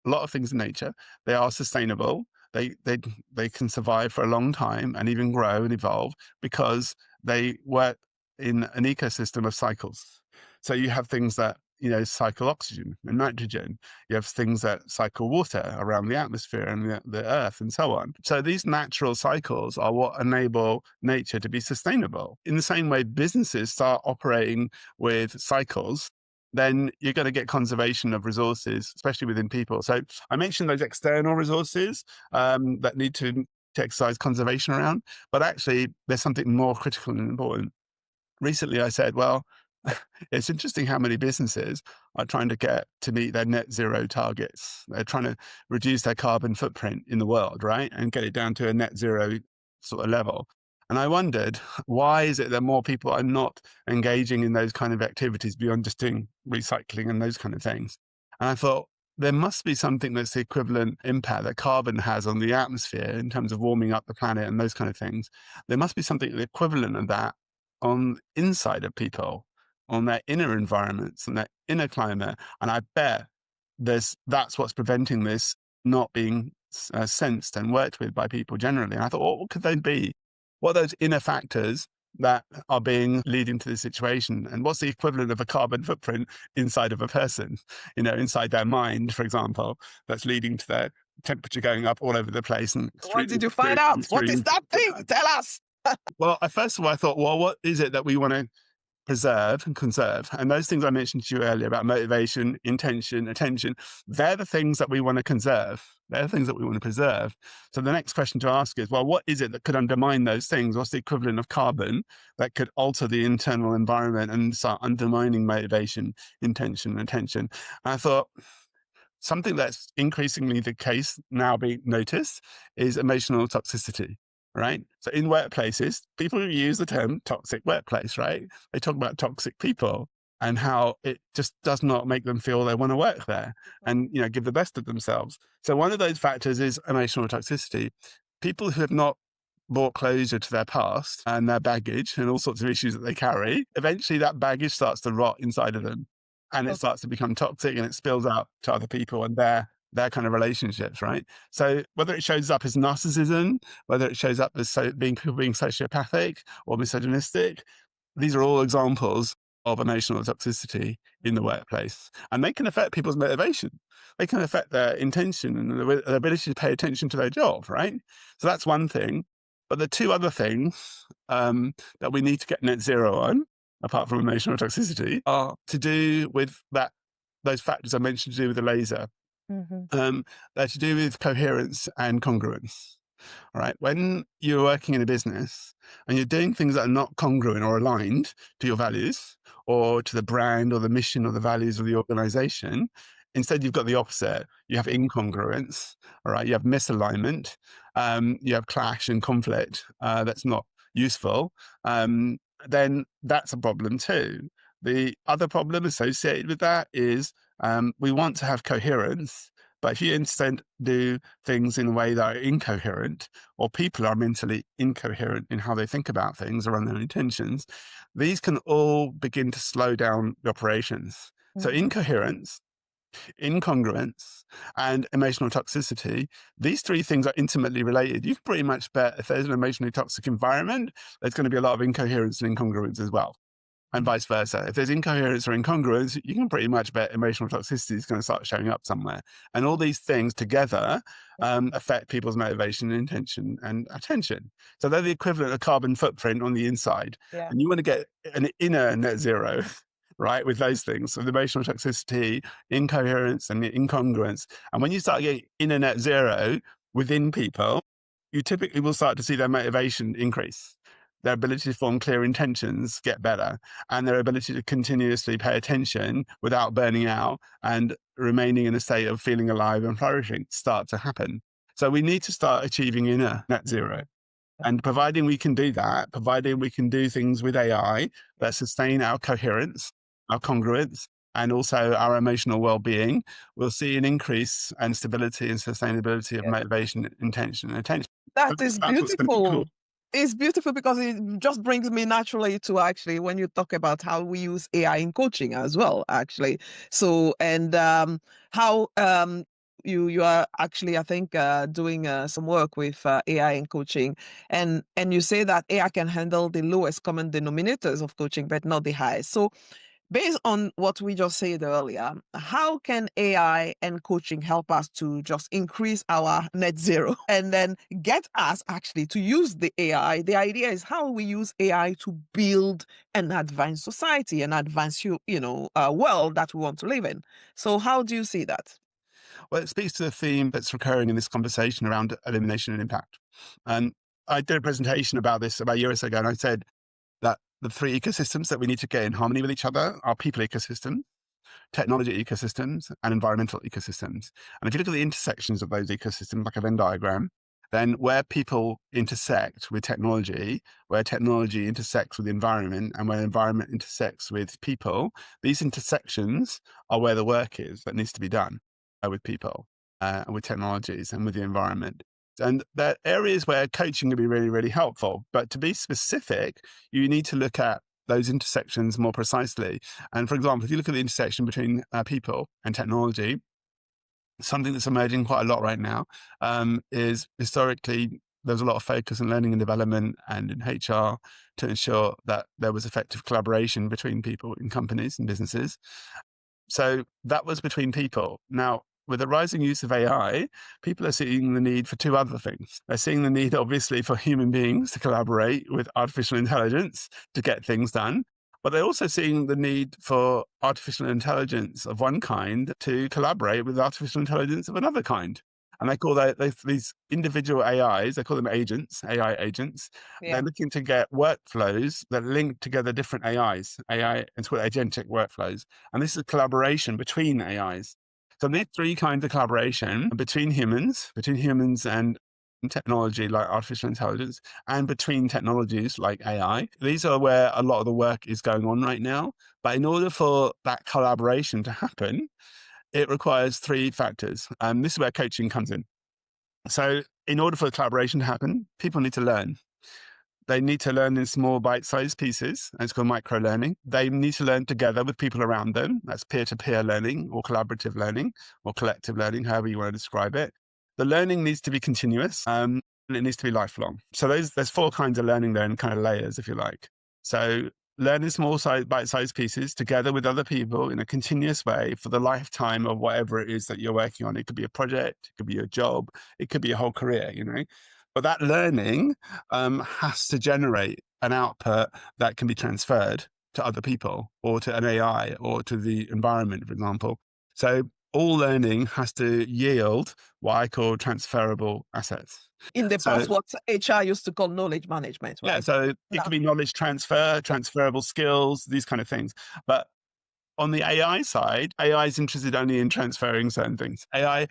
a lot of things in nature, they are sustainable. They can survive for a long time and even grow and evolve because they work in an ecosystem of cycles. So you have things that cycle oxygen and nitrogen. You have things that cycle water around the atmosphere and the earth and so on. So these natural cycles are what enable nature to be sustainable. In the same way, businesses start operating with cycles, then you're going to get conservation of resources, especially within people. So I mentioned those external resources that need to exercise conservation around, but actually there's something more critical and important. Recently I said, well, it's interesting how many businesses are trying to get to meet their net zero targets. They're trying to reduce their carbon footprint in the world, right? And get it down to a net zero sort of level. And I wondered, why is it that more people are not engaging in those kind of activities beyond just doing recycling and those kind of things? And I thought, there must be something that's the equivalent impact that carbon has on the atmosphere in terms of warming up the planet and those kind of things. There must be something the equivalent of that on inside of people, on their inner environments and their inner climate. And I bet that's what's preventing this not being sensed and worked with by people generally. And I thought, what could they be? What are those inner factors that are leading to this situation? And what's the equivalent of a carbon footprint inside of a person, inside their mind, for example, that's leading to their temperature going up all over the place and What did you find out? What is that thing? Tell us. Well, first of all, I thought, well, what is it that we want to preserve and conserve? And those things I mentioned to you earlier about motivation, intention, attention, they're the things that we want to conserve. They're the things that we want to preserve. So the next question to ask is, well, what is it that could undermine those things? What's the equivalent of carbon that could alter the internal environment and start undermining motivation, intention, attention? And I thought, something that's increasingly the case now being noticed is emotional toxicity, right? So in workplaces, people use the term toxic workplace, right? They talk about toxic people and how it just does not make them feel they want to work there and, give the best of themselves. So one of those factors is emotional toxicity. People who have not brought closure to their past and their baggage and all sorts of issues that they carry, eventually that baggage starts to rot inside of them. And it starts to become toxic and it spills out to other people and their kind of relationships, right? So whether it shows up as narcissism, whether it shows up as people being sociopathic or misogynistic, these are all examples of emotional toxicity in the workplace. And they can affect people's motivation. They can affect their intention and their ability to pay attention to their job, right? So that's one thing. But the two other things that we need to get net zero on, apart from emotional toxicity, are to do with those factors I mentioned to do with the laser. They're to do with coherence and congruence. All right. When you're working in a business and you're doing things that are not congruent or aligned to your values or to the brand or the mission or the values of the organization, instead you've got the opposite. You have incongruence. All right. You have misalignment. You have clash and conflict that's not useful. Then that's a problem too. The other problem associated with that is we want to have coherence, but if you instead do things in a way that are incoherent, or people are mentally incoherent in how they think about things or on their intentions, these can all begin to slow down the operations. So incoherence, incongruence, and emotional toxicity, these three things are intimately related. You can pretty much bet if there's an emotionally toxic environment, there's going to be a lot of incoherence and incongruence as well. And vice versa. If there's incoherence or incongruence, you can pretty much bet emotional toxicity is going to start showing up somewhere. And all these things together affect people's motivation, intention, and attention. So they're the equivalent of carbon footprint on the inside. Yeah. And you want to get an inner net zero, right, with those things. So the emotional toxicity, incoherence, and incongruence. And when you start getting inner net zero within people, you typically will start to see their motivation increase. Their ability to form clear intentions get better, and their ability to continuously pay attention without burning out and remaining in a state of feeling alive and flourishing start to happen. So we need to start achieving inner net zero. And providing we can do that, providing we can do things with AI that sustain our coherence, our congruence, and also our emotional well-being, we'll see an increase and stability and sustainability of Yeah. motivation, intention, and attention. That is That's what's going to be cool. beautiful. It's beautiful because it just brings me naturally to actually when you talk about how we use AI in coaching as well, actually. So, and how you are actually, I think, doing some work with AI in coaching, and you say that AI can handle the lowest common denominators of coaching, but not the highest. So, based on what we just said earlier, how can AI and coaching help us to just increase our net zero and then get us actually to use the AI? The idea is how we use AI to build an advanced society, an advanced, world that we want to live in. So how do you see that? Well, it speaks to the theme that's recurring in this conversation around elimination and impact. And I did a presentation about this about a year or so ago, and I said that the three ecosystems that we need to get in harmony with each other are people ecosystem, technology ecosystems, and environmental ecosystems. And if you look at the intersections of those ecosystems, like a Venn diagram, then where people intersect with technology, where technology intersects with the environment, and where the environment intersects with people, these intersections are where the work is that needs to be done with people, with technologies, and with the environment. And there are areas where coaching can be really, really helpful. But to be specific, you need to look at those intersections more precisely. And for example, if you look at the intersection between people and technology, something that's emerging quite a lot right now is historically there was a lot of focus on learning and development and in HR to ensure that there was effective collaboration between people in companies and businesses. So that was between people. Now, with the rising use of AI, people are seeing the need for two other things. They're seeing the need, obviously, for human beings to collaborate with artificial intelligence to get things done. But they're also seeing the need for artificial intelligence of one kind to collaborate with artificial intelligence of another kind. And they call these individual AIs, they call them agents, AI agents. They're Yeah. looking to get workflows that link together different AIs, AI, it's called agentic workflows. And this is a collaboration between AIs. So these three kinds of collaboration between humans and technology like artificial intelligence, and between technologies like AI. These are where a lot of the work is going on right now. But in order for that collaboration to happen, it requires three factors. This is where coaching comes in. So in order for the collaboration to happen, people need to learn. They need to learn in small bite-sized pieces. And it's called micro-learning. They need to learn together with people around them. That's peer-to-peer learning or collaborative learning or collective learning, however you want to describe it. The learning needs to be continuous and it needs to be lifelong. So there's four kinds of learning there in kind of layers, if you like. So learn in small bite-sized pieces together with other people in a continuous way for the lifetime of whatever it is that you're working on. It could be a project, it could be a job, it could be a whole career, But that learning has to generate an output that can be transferred to other people or to an AI or to the environment, for example. So all learning has to yield what I call transferable assets. In the So past, what HR used to call knowledge management, yeah, right? so it Now, could be knowledge transfer, transferable skills, these kind of things. But on the AI side, AI is interested only in transferring certain things. AI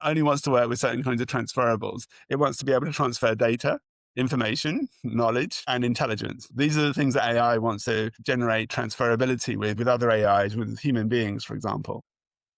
only wants to work with certain kinds of transferables. It wants to be able to transfer data, information, knowledge, and intelligence. These are the things that AI wants to generate transferability with other AIs, with human beings, for example.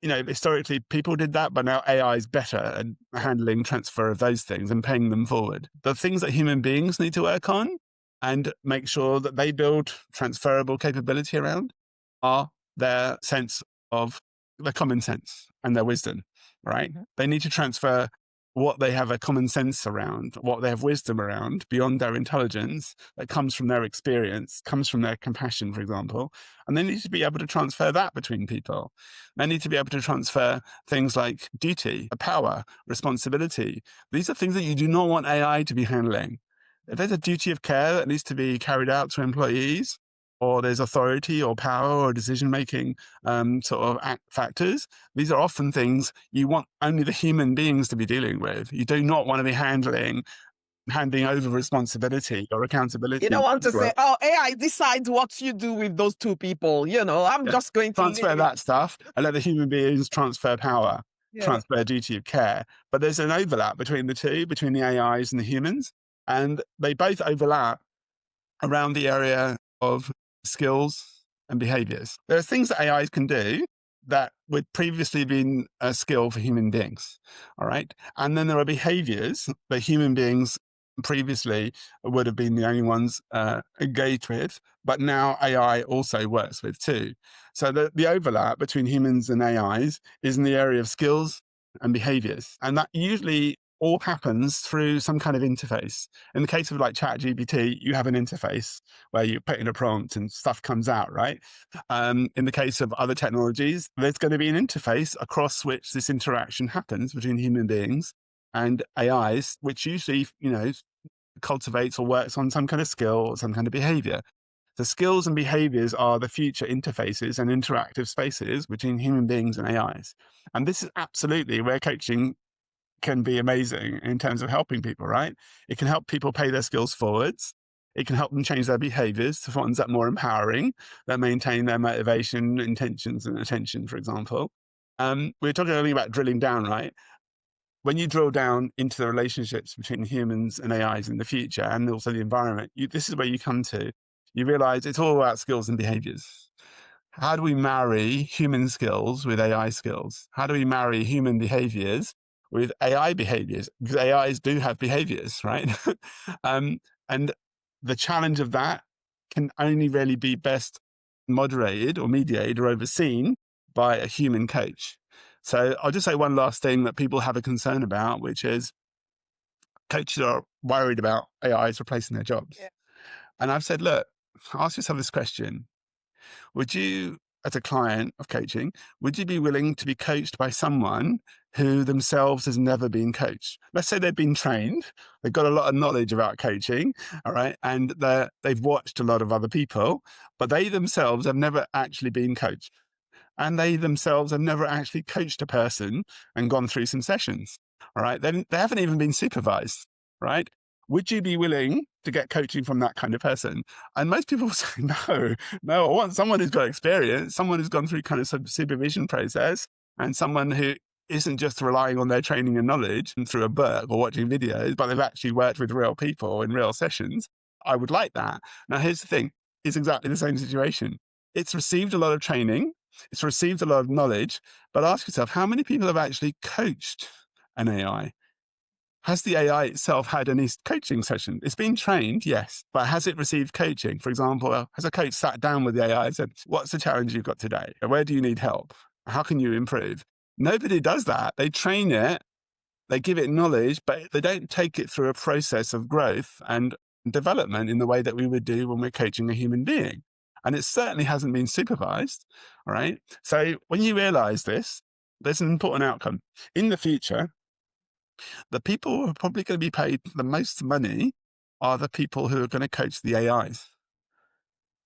Historically people did that, but now AI is better at handling transfer of those things and paying them forward. The things that human beings need to work on and make sure that they build transferable capability around are their sense of their common sense and their wisdom, right? mhm. They need to transfer what they have a common sense around, what they have wisdom around beyond their intelligence that comes from their experience, comes from their compassion, for example. And they need to be able to transfer that between people. They need to be able to transfer things like duty, power, responsibility. These are things that you do not want AI to be handling. If there's a duty of care that needs to be carried out to employees, or there's authority or power or decision-making sort of factors, these are often things you want only the human beings to be dealing with. You do not want to be handing over responsibility or You accountability. don't want to say, oh, AI decides what you do with those two people. I'm Yeah. just going to Transfer leave it. that stuff and let the human beings transfer power, Yeah. transfer duty of care. But there's an overlap between the two, between the AIs and the humans. And they both overlap around the area of skills and behaviors. There are things that AIs can do that would previously been a skill for human beings. All right. And then there are behaviors that human beings previously would have been the only ones engaged with, but now AI also works with too. So the overlap between humans and AIs is in the area of skills and behaviors. And that usually all happens through some kind of interface. In the case of like ChatGPT, you have an interface where you put in a prompt and stuff comes out, right? In the case of other technologies, there's going to be an interface across which this interaction happens between human beings and AIs, which usually, cultivates or works on some kind of skill or some kind of behavior. The skills and behaviors are the future interfaces and interactive spaces between human beings and AIs. And this is absolutely where coaching can be amazing in terms of helping people, right? It can help people pay their skills forwards. It can help them change their behaviors to ones that are more empowering, that maintain their motivation, intentions, and attention, for example. We were talking earlier about drilling down, right? When you drill down into the relationships between humans and AIs in the future and also the environment, this is where you come to. You realize it's all about skills and behaviors. How do we marry human skills with AI skills? How do we marry human behaviors with AI behaviors? Because AIs do have behaviors, right? And the challenge of that can only really be best moderated or mediated or overseen by a human coach. So I'll just say one last thing that people have a concern about, which is coaches are worried about AIs replacing their jobs. Yeah. And I've said, look, ask yourself this question. Would you, as a client of coaching, would you be willing to be coached by someone who themselves has never been coached? Let's say they've been trained, they've got a lot of knowledge about coaching, all right, and they've watched a lot of other people, but they themselves have never actually been coached. And they themselves have never actually coached a person and gone through some sessions. All right. Then they haven't even been supervised. Right. Would you be willing to get coaching from that kind of person? And most people will say, no, I want someone who's got experience, someone who's gone through kind of some supervision process, and someone who isn't just relying on their training and knowledge and through a book or watching videos, but they've actually worked with real people in real sessions. I would like that. Now, here's the thing. It's exactly the same situation. It's received a lot of training. It's received a lot of knowledge, but ask yourself, how many people have actually coached an AI? Has the AI itself had any coaching session? It's been trained, yes, but has it received coaching? For example, has a coach sat down with the AI and said, what's the challenge you've got today? Where do you need help? How can you improve? Nobody does that. They train it, they give it knowledge, but they don't take it through a process of growth and development in the way that we would do when we're coaching a human being. And it certainly hasn't been supervised. All right. So when you realize this, there's an important outcome. In the future, the people who are probably going to be paid the most money are the people who are going to coach the AIs.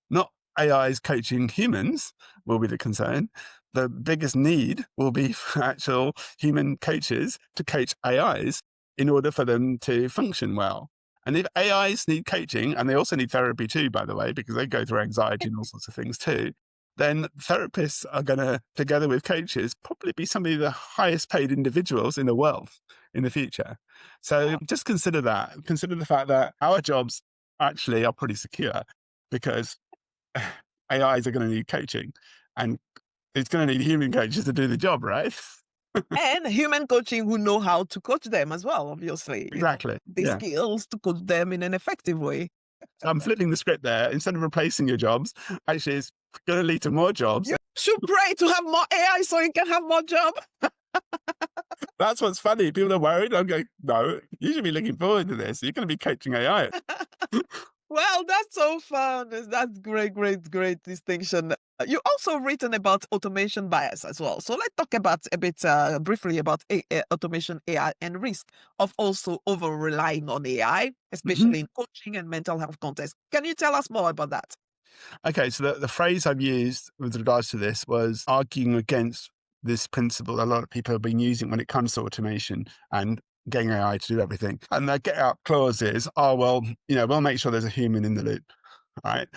Not AIs coaching humans will be the concern. The biggest need will be for actual human coaches to coach AIs in order for them to function well. And if AIs need coaching, and they also need therapy too, by the way, because they go through anxiety and all sorts of things too, then therapists are going to, together with coaches, probably be some of the highest paid individuals in the world in the future. So just consider that. Consider the fact that our jobs actually are pretty secure because AIs are going to need coaching and it's going to need human coaches to do the job, right? And human coaching who know how to coach them as well, obviously. Exactly. The Yeah. skills to coach them in an effective way. So I'm flipping the script there. Instead of replacing your jobs, actually it's going to lead to more jobs. You should pray to have more AI so you can have more job. That's what's funny. People are worried. I'm going, no, you should be looking forward to this. You're going to be coaching AI. Well, that's so fun. That's great distinction. You also written about automation bias as well. So let's talk about a bit briefly about automation AI and risk of also over relying on AI, especially in coaching and mental health contexts. Can you tell us more about that? Okay, so the phrase I've used with regards to this was arguing against this principle a lot of people have been using when it comes to automation and getting AI to do everything. And their get out clause is, oh, well, we'll make sure there's a human in the loop. Right.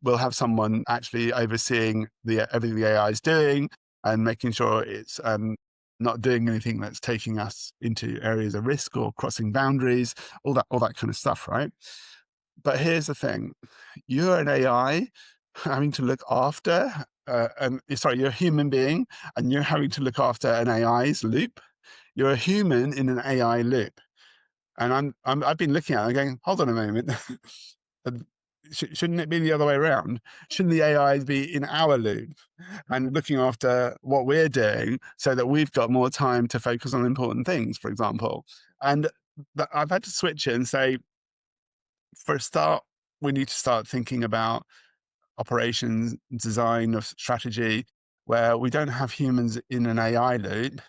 We'll have someone actually overseeing everything the AI is doing and making sure it's not doing anything that's taking us into areas of risk or crossing boundaries, all that kind of stuff, right? But here's the thing: you're an AI having to look after, sorry, you're a human being, and you're having to look after an AI's loop. You're a human in an AI loop. And I've been looking at it and going, hold on a moment. Shouldn't it be the other way around? Shouldn't the AIs be in our loop and looking after what we're doing so that we've got more time to focus on important things, for example? And I've had to switch it and say, for a start, we need to start thinking about operations, design of strategy, where we don't have humans in an AI loop,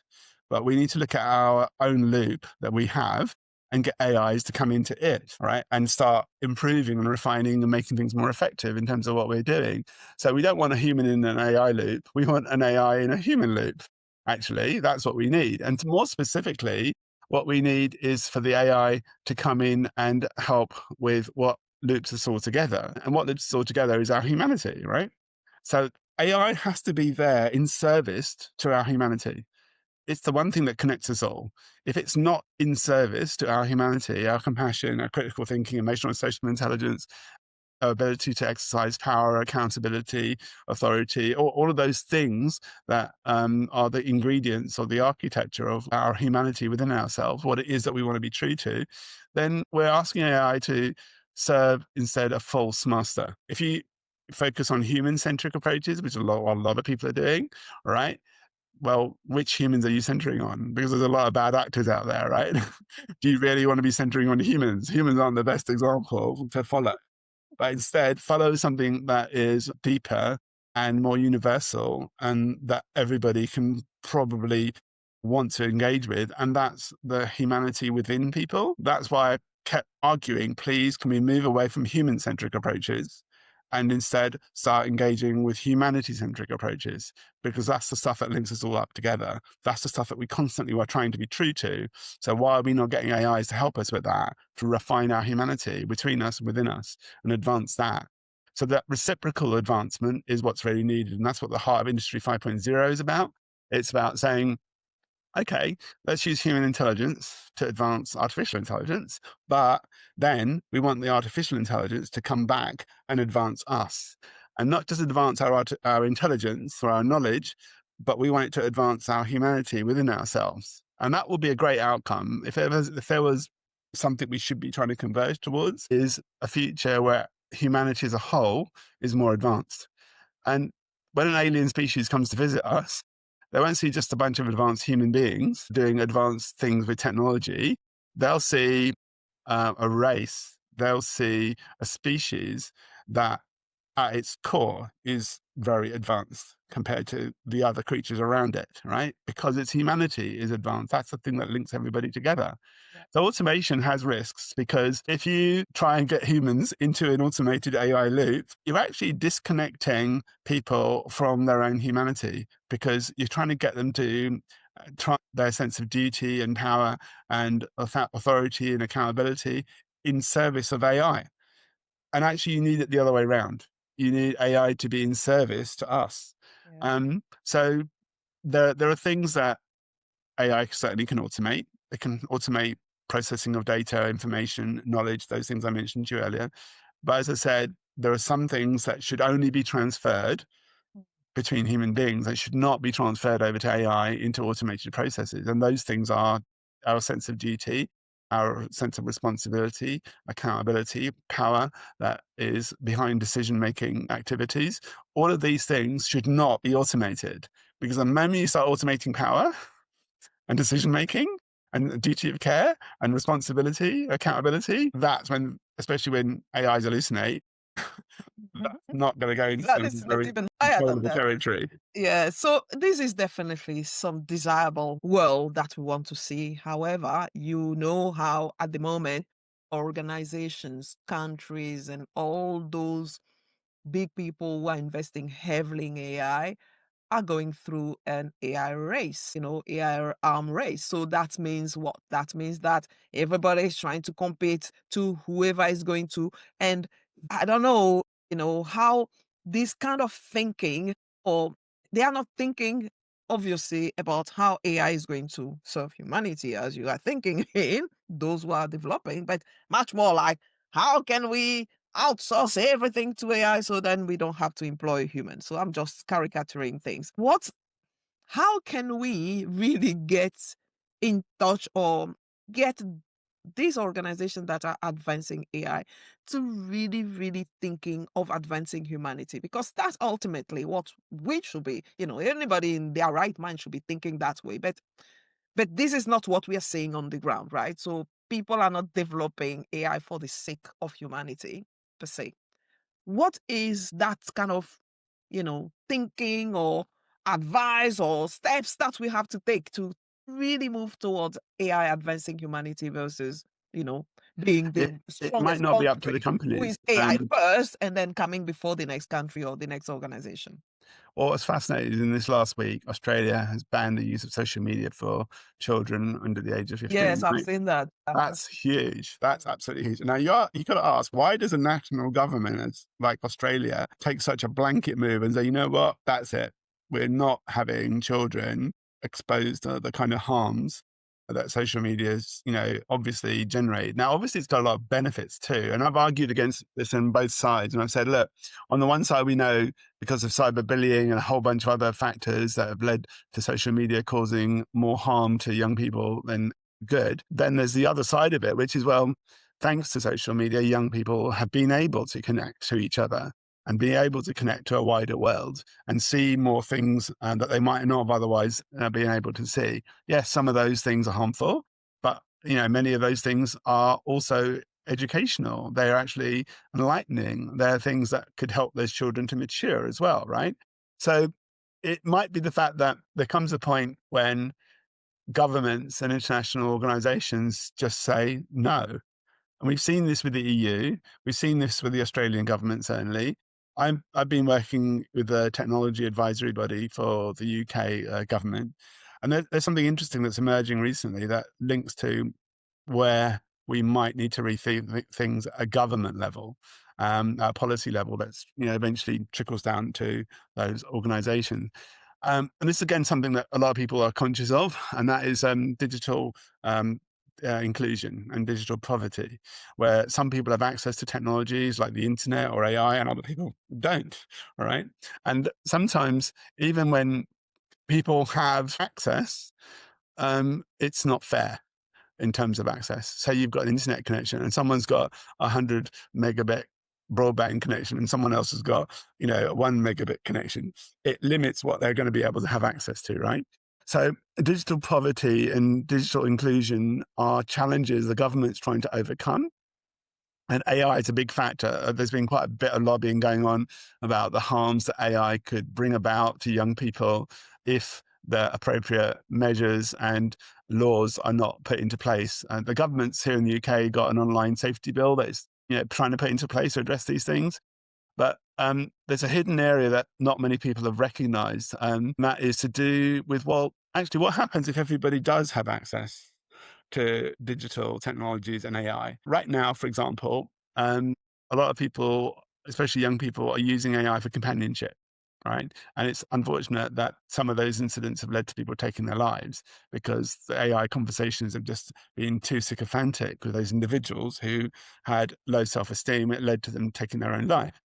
but we need to look at our own loop that we have and get AIs to come into it, right? And start improving and refining and making things more effective in terms of what we're doing. So we don't want a human in an AI loop. We want an AI in a human loop. Actually, that's what we need. And more specifically, what we need is for the AI to come in and help with what loops us all together. And what loops us all together is our humanity, right? So AI has to be there in service to our humanity. It's the one thing that connects us all. If it's not in service to our humanity, our compassion, our critical thinking, emotional and social intelligence, our ability to exercise power, accountability, authority, all of those things that are the ingredients or the architecture of our humanity within ourselves, what it is that we want to be true to, then we're asking AI to serve instead a false master. If you focus on human-centric approaches, which a lot of people are doing, right? Well, which humans are you centering on? Because there's a lot of bad actors out there, right? Do you really want to be centering on humans? Humans aren't the best example to follow, but instead follow something that is deeper and more universal and that everybody can probably want to engage with. And that's the humanity within people. That's why I kept arguing, please, can we move away from human centric approaches and instead start engaging with humanity centric approaches? Because that's the stuff that links us all up together. That's the stuff that we constantly were trying to be true to. So why are we not getting AIs to help us with that, to refine our humanity between us and within us and advance that? So that reciprocal advancement is what's really needed. And that's what the heart of Industry 5.0 is about. It's about saying, okay, let's use human intelligence to advance artificial intelligence, but then we want the artificial intelligence to come back and advance us, and not just advance our intelligence or our knowledge, but we want it to advance our humanity within ourselves. And that will be a great outcome. If there was something we should be trying to converge towards, is a future where humanity as a whole is more advanced. And when an alien species comes to visit us, they won't see just a bunch of advanced human beings doing advanced things with technology. They'll see a race, they'll see a species that at its core is very advanced compared to the other creatures around it, right? Because its humanity is advanced. That's the thing that links everybody together. So automation has risks because if you try and get humans into an automated AI loop, you're actually disconnecting people from their own humanity because you're trying to get them to try their sense of duty and power and authority and accountability in service of AI. And actually, you need it the other way around. You need AI to be in service to us. Yeah. So there are things that AI certainly can automate. It can automate processing of data, information, knowledge, those things I mentioned to you earlier. But as I said, there are some things that should only be transferred between human beings. They should not be transferred over to AI into automated processes. And those things are our sense of duty, our sense of responsibility, accountability, power that is behind decision-making activities. All of these things should not be automated, because the moment you start automating power and decision-making and duty of care and responsibility, accountability, that's when, especially when AIs hallucinate, that's not going to go into That some is not very even higher than controllable that. territory. Yeah, so this is definitely some desirable world that we want to see. However, you know how at the moment organizations, countries, and all those big people who are investing heavily in AI are going through an AI race, AI arm race. So that means what? That means that everybody is trying to compete to whoever is going to. And I don't know, how this kind of thinking, or they are not thinking obviously about how AI is going to serve humanity, as you are thinking in those who are developing, but much more like how can we outsource everything to AI so then we don't have to employ humans. So I'm just caricaturing things. How can we really get in touch or get these organizations that are advancing AI to really, really thinking of advancing humanity? Because that's ultimately what we should be. Anybody in their right mind should be thinking that way. But this is not what we are seeing on the ground, right? So people are not developing AI for the sake of humanity per se. What is that kind of, thinking or advice or steps that we have to take to really move towards AI advancing humanity versus, you know, being It the it might strongest not be up to country the who is companies. AI first and then coming before the next country or the next organization? What was fascinating is in this last week, Australia has banned the use of social media for children under the age of Yes, 15, I've right? seen that. That's huge. That's absolutely huge. Now you got to ask, why does a national government like Australia take such a blanket move and say, you know what, that's it. We're not having children exposed to the kind of harms that social media is, obviously generate. Now, obviously, it's got a lot of benefits too. And I've argued against this on both sides. And I've said, look, on the one side, we know because of cyberbullying and a whole bunch of other factors that have led to social media causing more harm to young people than good. Then there's the other side of it, which is, well, thanks to social media, young people have been able to connect to each other and be able to connect to a wider world and see more things that they might not have otherwise been able to see. Yes, some of those things are harmful, but many of those things are also educational. They're actually enlightening. They're things that could help those children to mature as well, right? So it might be the fact that there comes a point when governments and international organizations just say no. And we've seen this with the EU. We've seen this with the Australian government, certainly. I've been working with the technology advisory body for the UK government. And there's something interesting that's emerging recently that links to where we might need to rethink things at a government level, at a policy level that's eventually trickles down to those organizations. And this is again something that a lot of people are conscious of, and that is digital inclusion and digital poverty, where some people have access to technologies like the internet or AI, and other people don't. All right, and sometimes even when people have access, it's not fair in terms of access. Say you've got an internet connection and someone's got 100 megabit broadband connection and someone else has got, a 1 megabit connection. It limits what they're going to be able to have access to, right? So digital poverty and digital inclusion are challenges the government's trying to overcome. And AI is a big factor. There's been quite a bit of lobbying going on about the harms that AI could bring about to young people if the appropriate measures and laws are not put into place. The government's here in the UK got an online safety bill that is trying to put into place to address these things. But there's a hidden area that not many people have recognized. And that is to do with, well, actually, what happens if everybody does have access to digital technologies and AI? Right now, for example, a lot of people, especially young people, are using AI for companionship, right? And it's unfortunate that some of those incidents have led to people taking their lives because the AI conversations have just been too sycophantic with those individuals who had low self-esteem. It led to them taking their own life.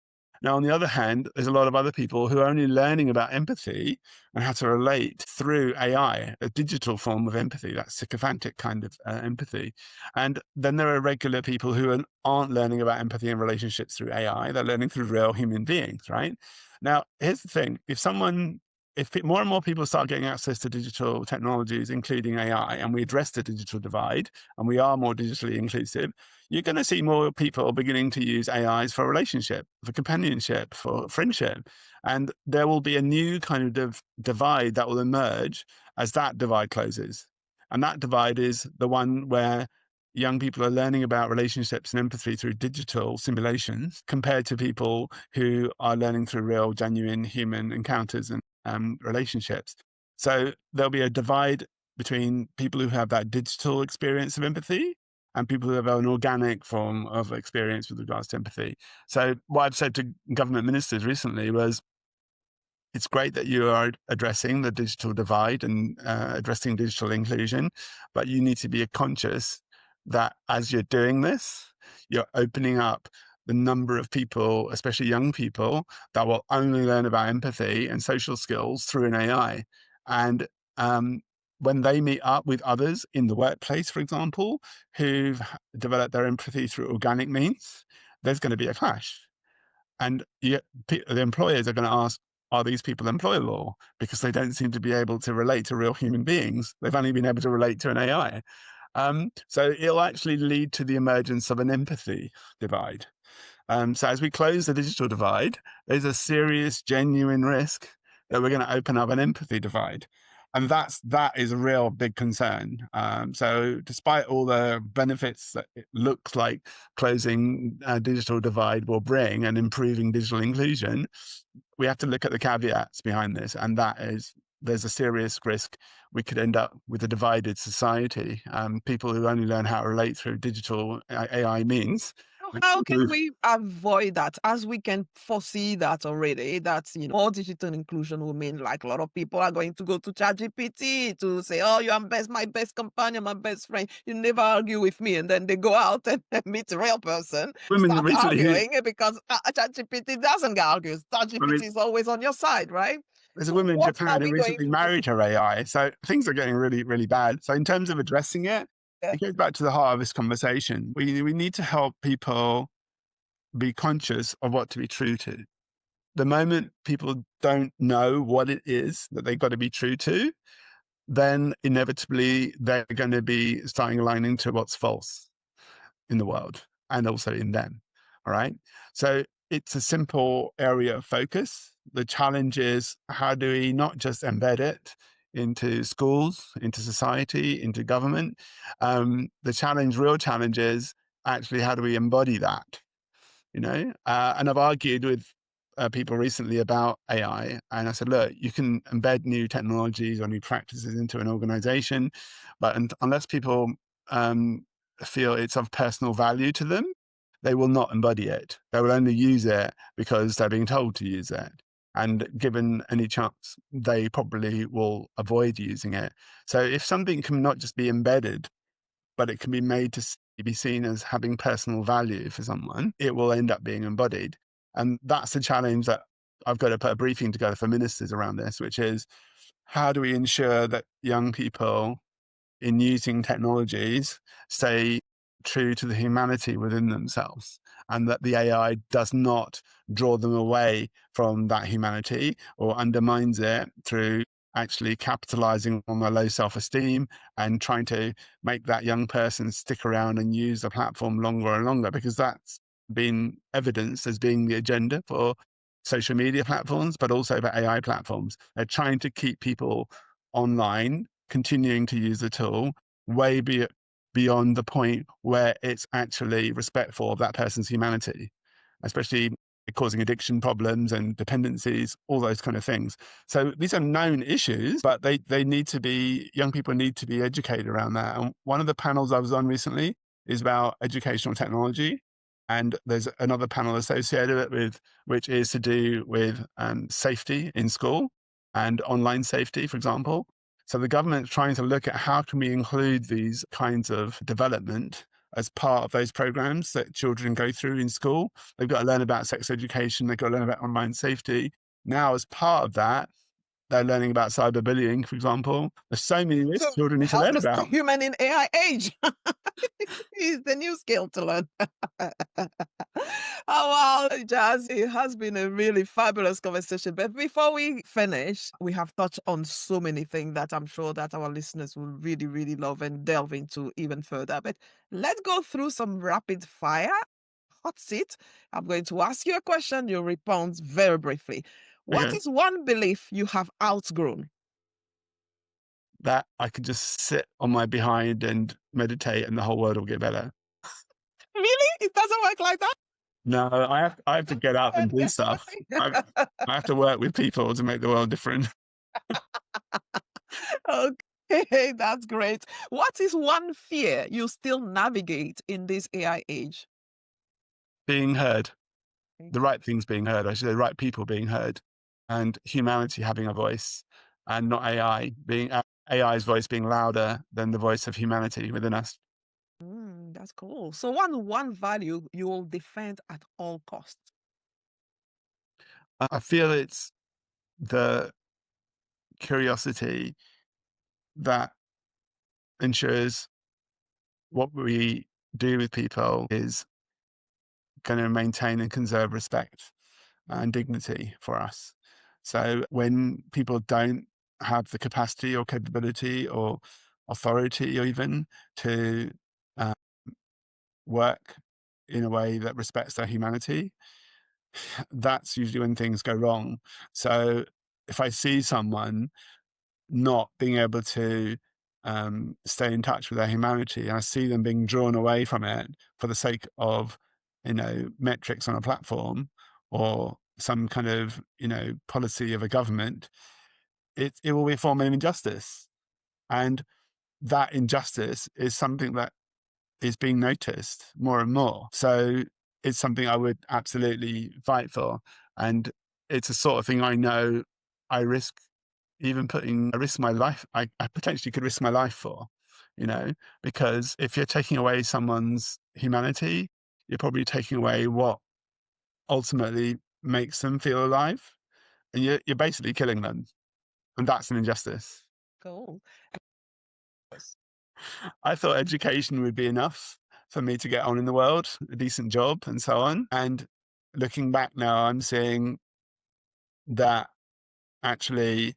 Now, on the other hand, there's a lot of other people who are only learning about empathy and how to relate through AI, a digital form of empathy, that sycophantic kind of empathy. And then there are regular people who aren't learning about empathy and relationships through AI. They're learning through real human beings, right? Now, here's the thing. If more and more people start getting access to digital technologies, including AI, and we address the digital divide, and we are more digitally inclusive, you're going to see more people beginning to use AIs for relationship, for companionship, for friendship. And there will be a new kind of divide that will emerge as that divide closes. And that divide is the one where young people are learning about relationships and empathy through digital simulations compared to people who are learning through real, genuine human encounters and relationships. So there'll be a divide between people who have that digital experience of empathy and people who have an organic form of experience with regards to empathy. So what I've said to government ministers recently was, it's great that you are addressing the digital divide and addressing digital inclusion, but you need to be conscious that as you're doing this, you're opening up the number of people, especially young people, that will only learn about empathy and social skills through an AI. And um, when they meet up with others in the workplace, for example, who've developed their empathy through organic means, there's going to be a clash. And yet, the employers are going to ask, are these people employable? Because they don't seem to be able to relate to real human beings. They've only been able to relate to an AI. So it'll actually lead to the emergence of an empathy divide. So as we close the digital divide, there's a serious, genuine risk that we're going to open up an empathy divide. And that is a real big concern. So despite all the benefits that it looks like closing a digital divide will bring and improving digital inclusion, we have to look at the caveats behind this. And that is, there's a serious risk we could end up with a divided society. People who only learn how to relate through digital AI means. So And how people can who we avoid that, as we can foresee that already, that more digital inclusion will mean like a lot of people are going to go to ChatGPT to say, oh, you are my best companion, my best friend, you never argue with me, and then they go out and meet a real person, women start recently who, arguing because ChatGPT doesn't argue. I mean, ChatGPT is always on your side, right? there's a So woman in what are Japan who we going recently to do? married her AI. So things are getting really, really bad. So in terms of addressing it, Yeah. it goes back to the heart of this conversation. We need to help people be conscious of what to be true to. The moment people don't know what it is that they've got to be true to, then inevitably they're going to be starting aligning to what's false in the world and also in them. All right. So it's a simple area of focus. The challenge is, how do we not just embed it into schools, into society, into government? Real challenge is actually, how do we embody that? And I've argued with people recently about AI, and I said, look, you can embed new technologies or new practices into an organization, but unless people um, feel it's of personal value to them, they will not embody it. They will only use it because they're being told to use it. And given any chance, they probably will avoid using it. So if something can not just be embedded, but it can be made to be seen as having personal value for someone, it will end up being embodied. And that's the challenge that I've got to put a briefing together for ministers around this, which is, how do we ensure that young people in using technologies stay true to the humanity within themselves, and that the AI does not draw them away from that humanity or undermines it through actually capitalizing on their low self-esteem and trying to make that young person stick around and use the platform longer and longer, because that's been evidenced as being the agenda for social media platforms, but also for AI platforms. They're trying to keep people online, continuing to use the tool beyond the point where it's actually respectful of that person's humanity, especially causing addiction problems and dependencies, all those kind of things. So these are known issues, but young people need to be educated around that. And one of the panels I was on recently is about educational technology. And there's another panel associated with, which is to do with safety in school and online safety, for example. So the government's trying to look at how can we include these kinds of development as part of those programs that children go through in school. They've got to learn about sex education. They've got to learn about online safety. Now, as part of that, they're learning about cyberbullying, for example. There's so many risks So children need to help learn us, about. human in AI age. Is the new skill to learn. Oh, wow, Jazz, it has been a really fabulous conversation. But before we finish, we have touched on so many things that I'm sure that our listeners will really, really love and delve into even further. But let's go through some rapid fire hot seat. I'm going to ask you a question. You respond very briefly. What Okay. is one belief you have outgrown? That I could just sit on my behind and meditate and the whole world will get better. Really? It doesn't work like that? No, I have to get up and do stuff. I have to work with people to make the world different. Okay, that's great. What is one fear you still navigate in this AI age? Being heard. Okay. The right things being heard. I should say, right people being heard. and humanity having a voice, and not AI's voice being louder than the voice of humanity within us. That's cool. So one value you will defend at all costs. I feel it's the curiosity that ensures what we do with people is going to maintain and conserve respect and dignity for us. So when people don't have the capacity or capability or authority or even to uh, work in a way that respects their humanity, that's usually when things go wrong. So if I see someone not being able to stay in touch with their humanity, and I see them being drawn away from it for the sake of, metrics on a platform or some kind of, policy of a government, it will be a form of injustice. And that injustice is something that is being noticed more and more. So it's something I would absolutely fight for. And it's a sort of thing I know I risk I risk my life. I potentially could risk my life for, because if you're taking away someone's humanity, you're probably taking away what ultimately makes them feel alive. And you're basically killing them. And that's an injustice. Cool. Yes. I thought education would be enough for me to get on in the world, a decent job and so on. And looking back now, I'm seeing that actually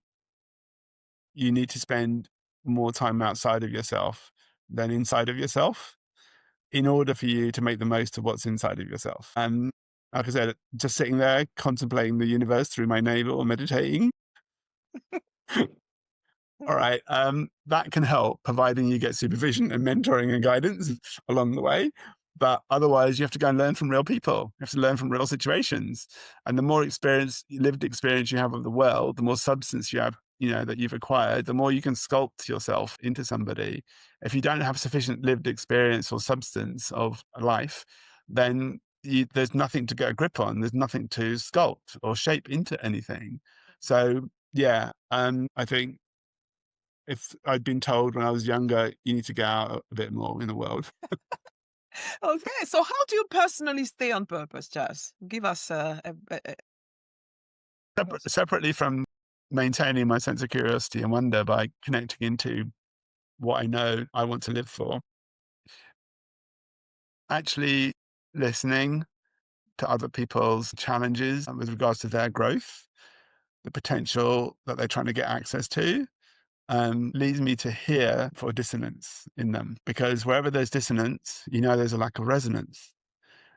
you need to spend more time outside of yourself than inside of yourself in order for you to make the most of what's inside of yourself. And like I said, just sitting there contemplating the universe through my navel or meditating, all right, that can help, providing you get supervision and mentoring and guidance along the way. But otherwise, you have to go and learn from real people. You have to learn from real situations. And the more lived experience you have of the world, the more substance you have, that you've acquired, the more you can sculpt yourself into somebody. If you don't have sufficient lived experience or substance of life, then there's nothing to get a grip on. There's nothing to sculpt or shape into anything. So, yeah, I think if I'd been told when I was younger, you need to go out a bit more in the world. Okay. So how do you personally stay on purpose, Jazz? Give us a Separately from maintaining my sense of curiosity and wonder by connecting into what I know I want to live for, actually listening to other people's challenges with regards to their growth, the potential that they're trying to get access to, leads me to hear for dissonance in them. Because wherever there's dissonance, there's a lack of resonance.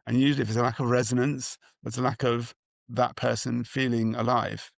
And usually, if there's a lack of resonance, there's a lack of that person feeling alive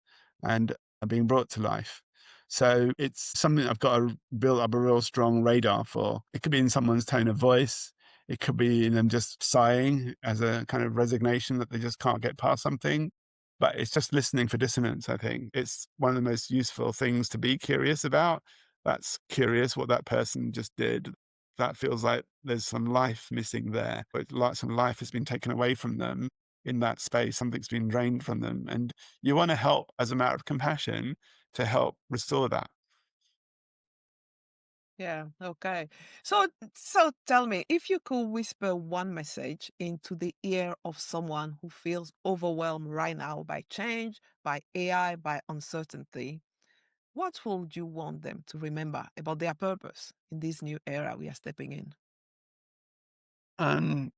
and being brought to life. So it's something I've got to build up a real strong radar for. It could be in someone's tone of voice. It could be in them just sighing as a kind of resignation that they just can't get past something. But it's just listening for dissonance, I think. It's one of the most useful things to be curious about. That's curious what that person just did. That feels like there's some life missing there. But like some life has been taken away from them in that space. Something's been drained from them. And you want to help as a matter of compassion to help restore that. Yeah, okay. So tell me, if you could whisper one message into the ear of someone who feels overwhelmed right now by change, by AI, by uncertainty, what would you want them to remember about their purpose in this new era we are stepping in? Um,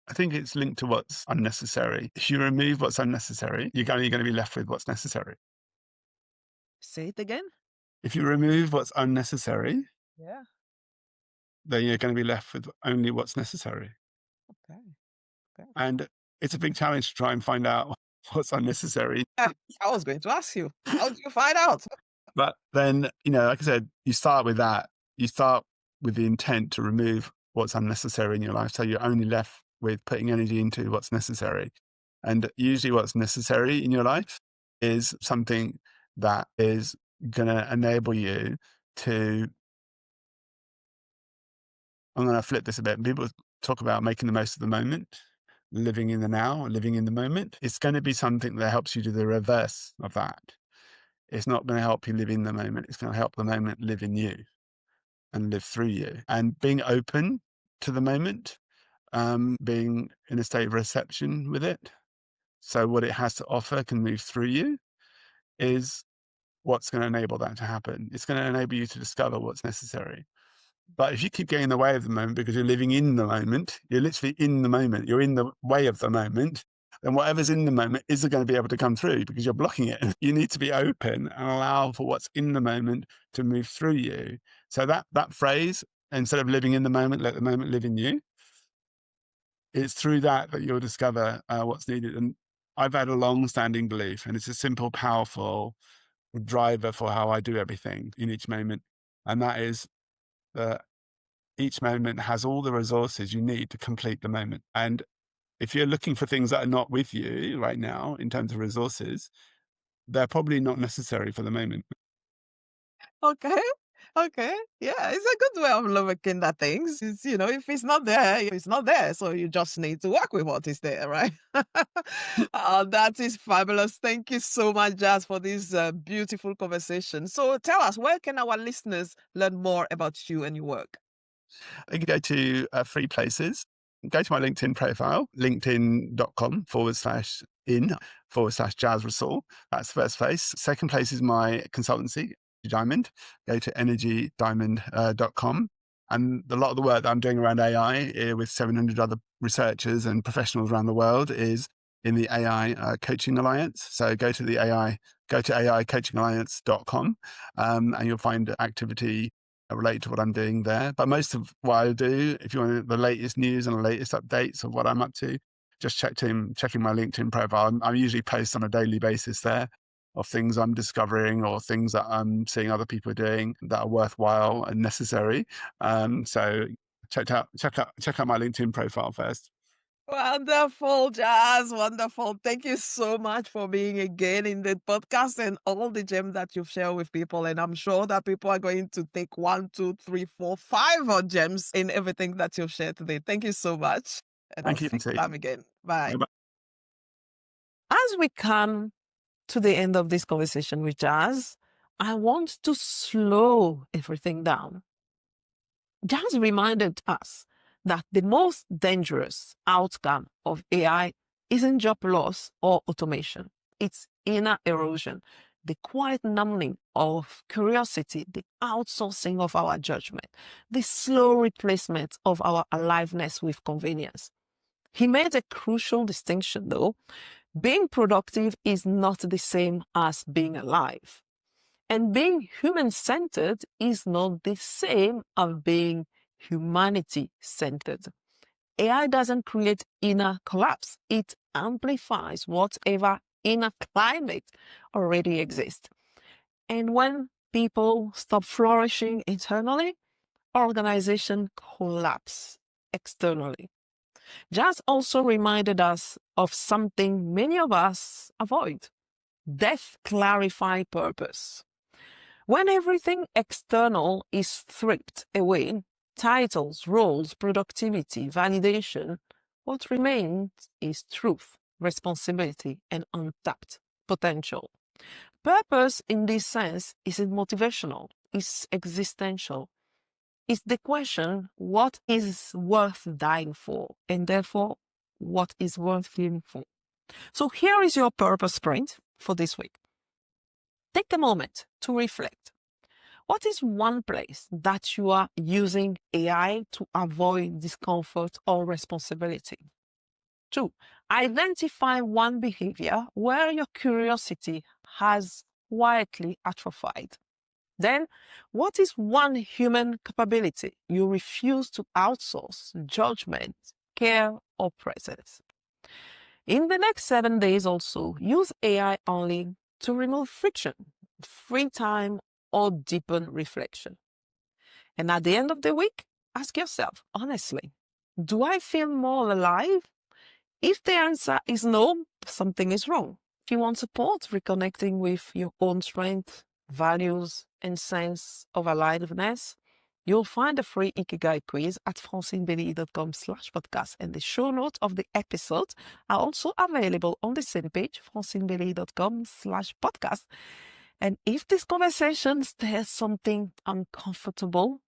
I think it's linked to what's unnecessary. If you remove what's unnecessary, you're going to be left with what's necessary. Say it again? If you remove what's unnecessary, Yeah. then you're going to be left with only what's necessary. Okay. Okay. And it's a big challenge to try and find out what's unnecessary. I was going to ask you, how did you find out? But then, like I said, you start with that. You start with the intent to remove what's unnecessary in your life. So you're only left with putting energy into what's necessary. And usually what's necessary in your life is something that is going to enable you to, I'm going to flip this a bit. People talk about making the most of the moment. living in the now, living in the moment. It's going to be something that helps you do the reverse of that. It's not going to help you live in the moment. It's going to help the moment live in you and live through you. And being open to the moment, being in a state of reception with it, so what it has to offer can move through you, is what's going to enable that to happen. It's going to enable you to discover what's necessary. But if you keep getting in the way of the moment because you're living in the moment, you're literally in the moment, you're in the way of the moment, then whatever's in the moment isn't going to be able to come through because you're blocking it. You need to be open and allow for what's in the moment to move through you. So that phrase, instead of living in the moment, let the moment live in you, it's through that you'll discover what's needed. And I've had a long-standing belief, and it's a simple, powerful driver for how I do everything in each moment. And that is that each moment has all the resources you need to complete the moment. And if you're looking for things that are not with you right now in terms of resources, they're probably not necessary for the moment. Okay. Okay. Yeah, it's a good way of looking at things. It's, if it's not there, it's not there. So you just need to work with what is there, right? That is fabulous. Thank you so much, Jazz, for this beautiful conversation. So tell us, where can our listeners learn more about you and your work? You can go to three places. Go to my LinkedIn profile, linkedin.com/in/Jazz Rasool. That's the first place. Second place is my consultancy, Diamond. Go to energydiamond.com. And a lot of the work that I'm doing around AI with 700 other researchers and professionals around the world is in the AI Coaching Alliance. So go to AIcoachingalliance.com, and you'll find activity related to what I'm doing there. But most of what I do, if you want the latest news and the latest updates of what I'm up to, just checking my LinkedIn profile. I usually post on a daily basis there of things I'm discovering or things that I'm seeing other people doing that are worthwhile and necessary. So check out my LinkedIn profile first. Wonderful, Jazz. Wonderful. Thank you so much for being again in the podcast and all the gems that you've shared with people. And I'm sure that people are going to take 1, 2, 3, 4, 5 more gems in everything that you've shared today. Thank you so much. And I'll Thank you, speak Francine. time again. Bye. Bye-bye. As we come to the end of this conversation with Jazz, I want to slow everything down. Jazz reminded us that the most dangerous outcome of AI isn't job loss or automation. It's inner erosion, the quiet numbing of curiosity, the outsourcing of our judgment, the slow replacement of our aliveness with convenience. He made a crucial distinction, though. Being productive is not the same as being alive. And being human-centered is not the same as being humanity-centered. AI doesn't create inner collapse. It amplifies whatever inner climate already exists. And when people stop flourishing internally, organization collapse externally. Jazz also reminded us of something many of us avoid. Death clarify purpose. When everything external is stripped away, titles, roles, productivity, validation, what remains is truth, responsibility, and untapped potential. Purpose in this sense isn't motivational, it's existential. It's the question, what is worth dying for? And therefore, what is worth living for? So here is your purpose sprint for this week. Take a moment to reflect. What is one place that you are using AI to avoid discomfort or responsibility? 2, identify one behavior where your curiosity has quietly atrophied. Then, what is one human capability you refuse to outsource judgment, care, or presence? In the next 7 days also, use AI only to remove friction, free time, or deepen reflection. And at the end of the week, ask yourself, honestly, do I feel more alive? If the answer is no, something is wrong. If you want support reconnecting with your own strength, values, and sense of aliveness, You'll find a free Ikigai quiz at francinebeleyi.com/podcast, and the show notes of the episode are also available on the same page, francinebeleyi.com/podcast. And if this conversation stirs something uncomfortable,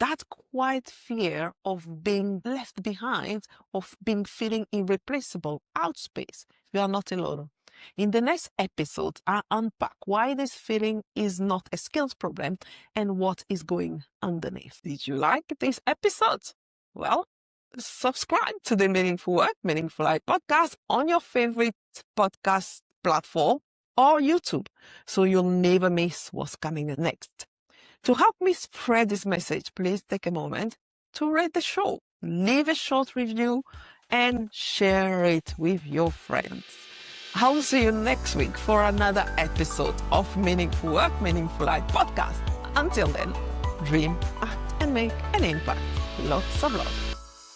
that quiet fear of being left behind, of being feeling irreplaceable, outspaced, you are not alone. In the next episode, I unpack why this feeling is not a skills problem and what is going underneath. Did you like this episode? Well, subscribe to the Meaningful Work, Meaningful Life podcast on your favorite podcast platform or YouTube, so you'll never miss what's coming next. To help me spread this message, please take a moment to rate the show, leave a short review, and share it with your friends. I'll see you next week for another episode of Meaningful Work, Meaningful Life podcast. Until then, dream, act, and make an impact. Lots of love.